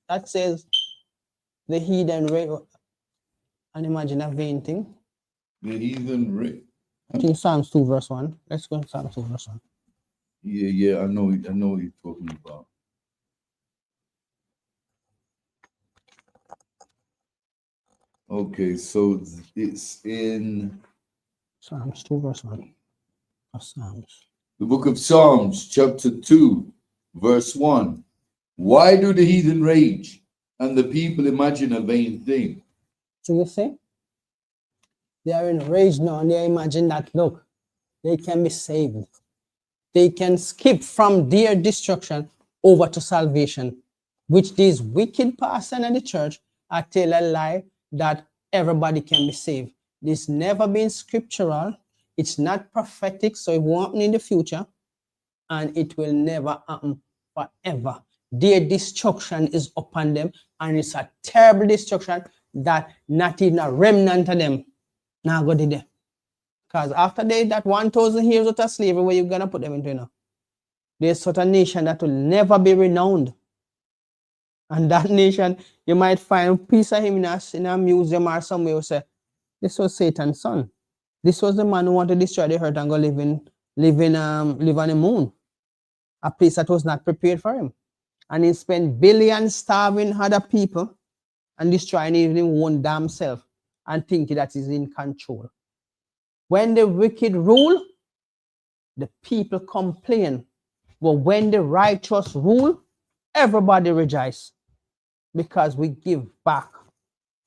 That says the heathen rage, and imagine a vain thing.
The heathen rage.
I think Psalms 2 verse 1. Let's go to Psalms 2 verse 1.
Yeah, I know what you're talking about. Okay, so it's in
Psalms 2 verse 1. Of Psalms.
the book of Psalms, chapter 2, verse 1. Why do the heathen rage and the people imagine a vain thing?
So you see, they are in rage now and they imagine that, look, they can be saved. They can skip from their destruction over to salvation, which these wicked pastors in the church are telling a lie that everybody can be saved. This never been scriptural. It's not prophetic, so it won't happen in the future, and it will never happen forever. Their destruction is upon them, and it's a terrible destruction that not even a remnant of them now go to there. Because after that 1,000 years of slavery, where you gonna put them into now? There's such a nation that will never be renowned. And that nation, you might find a piece of him in a museum or somewhere who say, this was Satan's son. This was the man who wanted to destroy the earth and go live on the moon. A place that was not prepared for him. and he spend billions starving other people and destroying even one damn self and thinking that he's in control. When the wicked rule, the people complain. But when the righteous rule, everybody rejoice because we give back.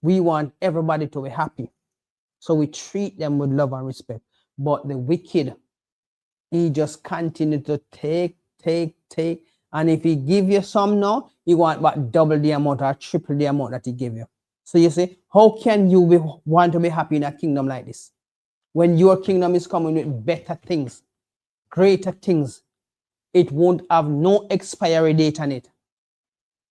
We want everybody to be happy. So we treat them with love and respect. But the wicked, he just continue to take. And if he give you some now, he want about double the amount or triple the amount that he give you. So you see, how can you want to be happy in a kingdom like this? When your kingdom is coming with better things, greater things, it won't have no expiry date on it.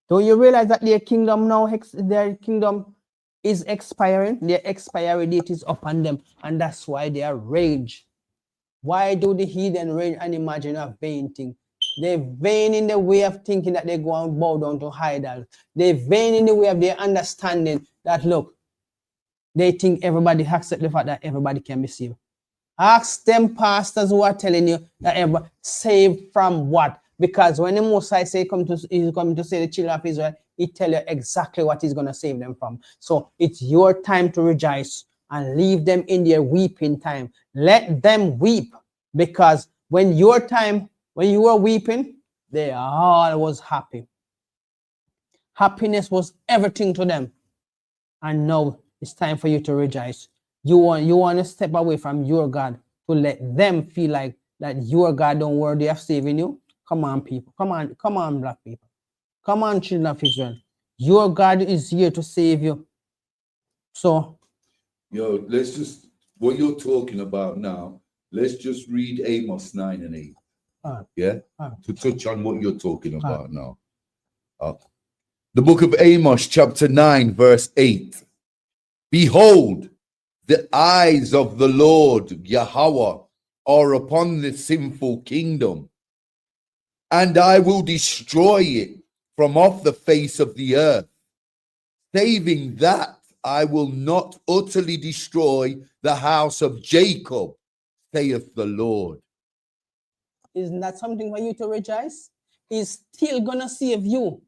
Don't you realize that their kingdom now, their kingdom is expiring? Their expiry date is upon them, and that's why they are rage. Why do the heathen rage and imagine a vain thing? They're vain in the way of thinking that they go and bow down to idols. They're vain in the way of their understanding that, look, they think everybody accepts the fact that everybody can be saved. Ask them pastors who are telling you that everybody saved from what? Because when the Most High say he's coming to save the children of Israel, he tell you exactly what he's going to save them from. So it's your time to rejoice and leave them in their weeping time. Let them weep, because when you were weeping, they all was happy. Happiness was everything to them. And now it's time for you to rejoice. You want to step away from your God to let them feel like that your God don't worthy of saving you. Come on, people. Come on, black people. Come on, children of Israel. Your God is here to save you. So,
let's just, what you're talking about now, let's just read Amos 9 and 8. To touch on what you're talking about now. The book of Amos, chapter 9, verse 8. Behold, the eyes of the Lord Yahweh are upon the sinful kingdom, and I will destroy it from off the face of the earth, saving that I will not utterly destroy the house of Jacob, saith the Lord.
Isn't that something for you to rejoice? He's still gonna save you,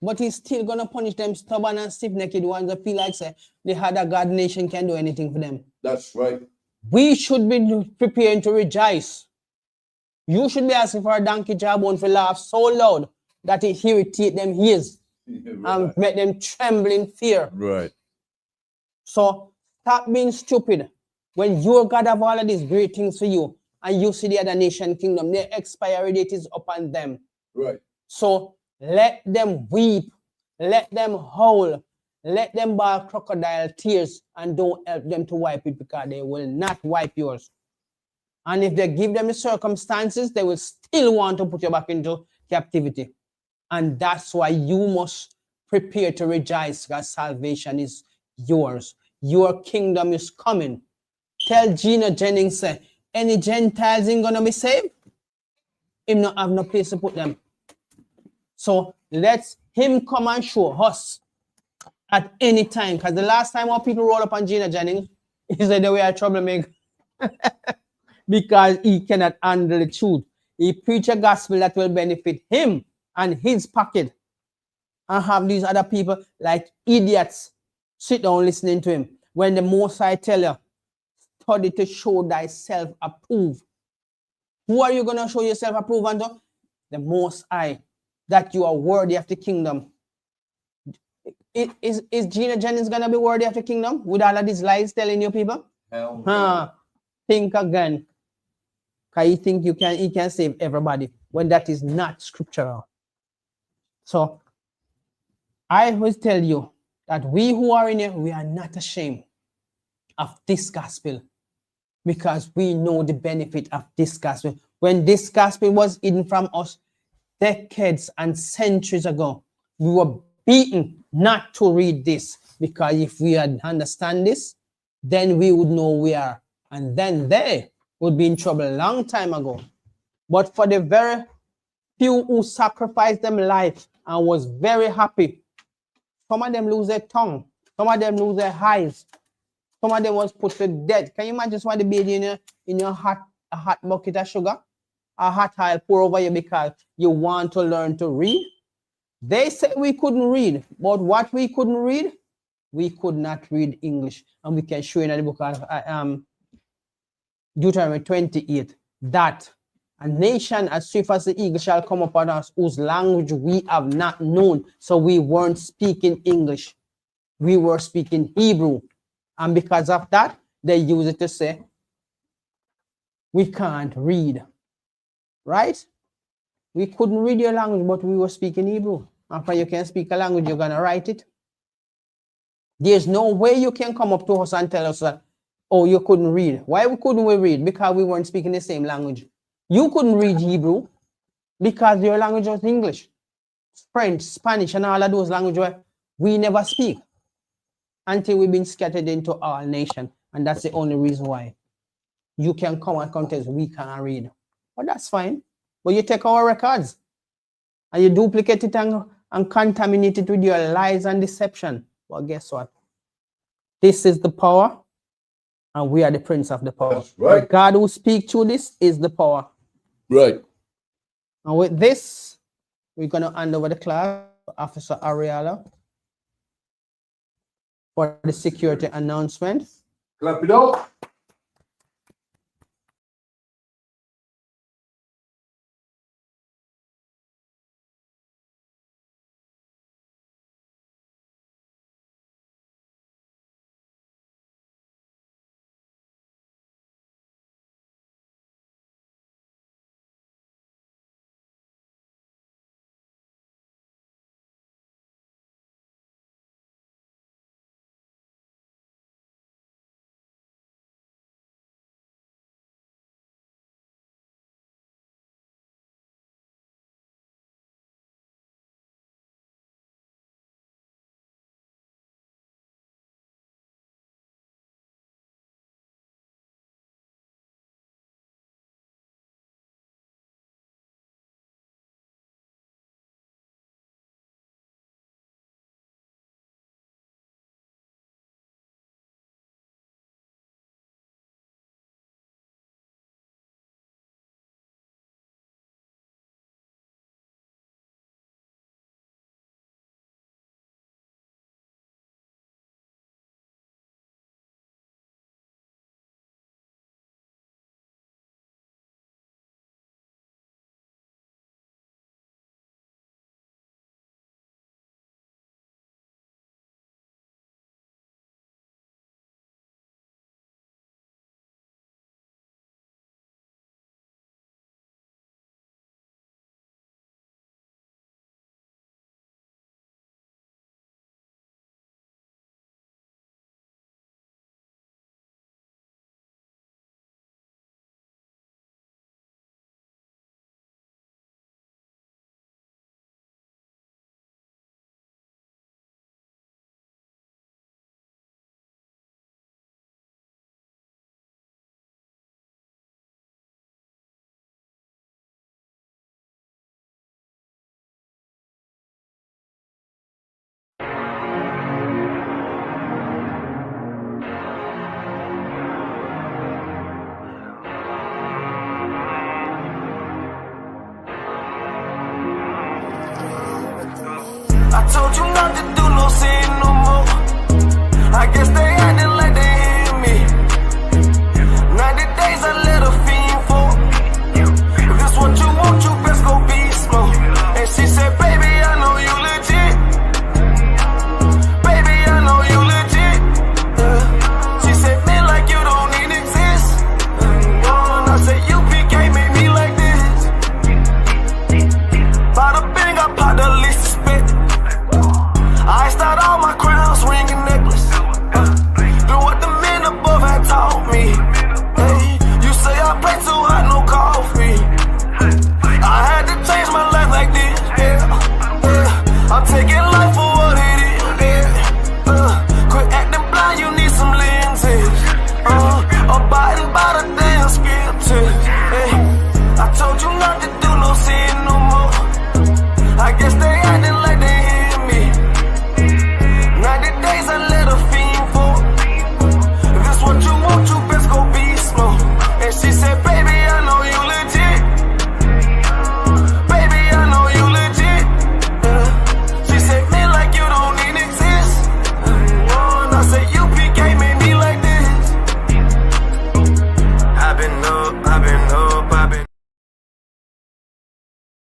but he's still gonna punish them stubborn and stiff-necked ones that feel like say the other God nation can do anything for them.
That's right. We
should be preparing to rejoice. You should be asking for a donkey jawbone to laugh so loud that it irritate them ears and make them tremble in fear.
Right.
So stop being stupid. When your God have all of these great things for you, and you see the other nation kingdom, their expiry date is upon them.
Right.
So let them weep, let them howl, let them bawl crocodile tears, and don't help them to wipe it, because they will not wipe yours. And if they give them the circumstances, they will still want to put you back into captivity. And that's why you must prepare to rejoice, because salvation is yours. Your kingdom is coming. Tell Gina Jennings, say, any Gentiles ain't gonna be saved? Him not have no place to put them. So let him come and show us at any time. Because the last time our people roll up on Gina Jennings, he said they were a troublemaker. Because he cannot handle the truth. He preach a gospel that will benefit him and his pocket, and have these other people like idiots sit down listening to him. When the Most High tell you, study to show thyself approved. Who are you going to show yourself approved unto? The Most High, that you are worthy of the kingdom. Is Gina Jennings going to be worthy of the kingdom with all of these lies telling you people?
Hell no.
Think again. Because you think he can save everybody when that is not scriptural. So I always tell you that we who are in here, we are not ashamed of this gospel, because we know the benefit of this gospel. When this gospel was hidden from us decades and centuries ago, we were beaten not to read this, because if we had understand this, then we would know we are, and then they would be in trouble a long time ago. But for the very few who sacrificed them life and was very happy, some of them lose their tongue, some of them lose their eyes, some of them was put to death. Can you imagine somebody bathing in your hot bucket of sugar a hot oil pour over you because you want to learn to read? They said we couldn't read, but what we couldn't read, we could not read English. And we can show you in the book of Deuteronomy 28 that a nation as swift as the eagle shall come upon us, whose language we have not known. So we weren't speaking English. We were speaking Hebrew. And because of that, they use it to say, we can't read. Right? We couldn't read your language, but we were speaking Hebrew. After you can speak a language, you're going to write it. There's no way you can come up to us and tell us that, oh, you couldn't read. Why couldn't we read? Because we weren't speaking the same language. You couldn't read Hebrew because your language was English, French, Spanish, and all of those languages we never speak until we've been scattered into our nation. And that's the only reason why you can come and contest we can't read. But that's fine. But you take our records and you duplicate it and contaminate it with your lies and deception. Well, guess what? This is the power, and we are the prince of the power.
That's right.
The God who speaks through this is the power.
Right.
And with this, we're going to hand over the class to Officer Ariella for the security announcement.
Clap it up.
I told you not to do no sin no more. I guess that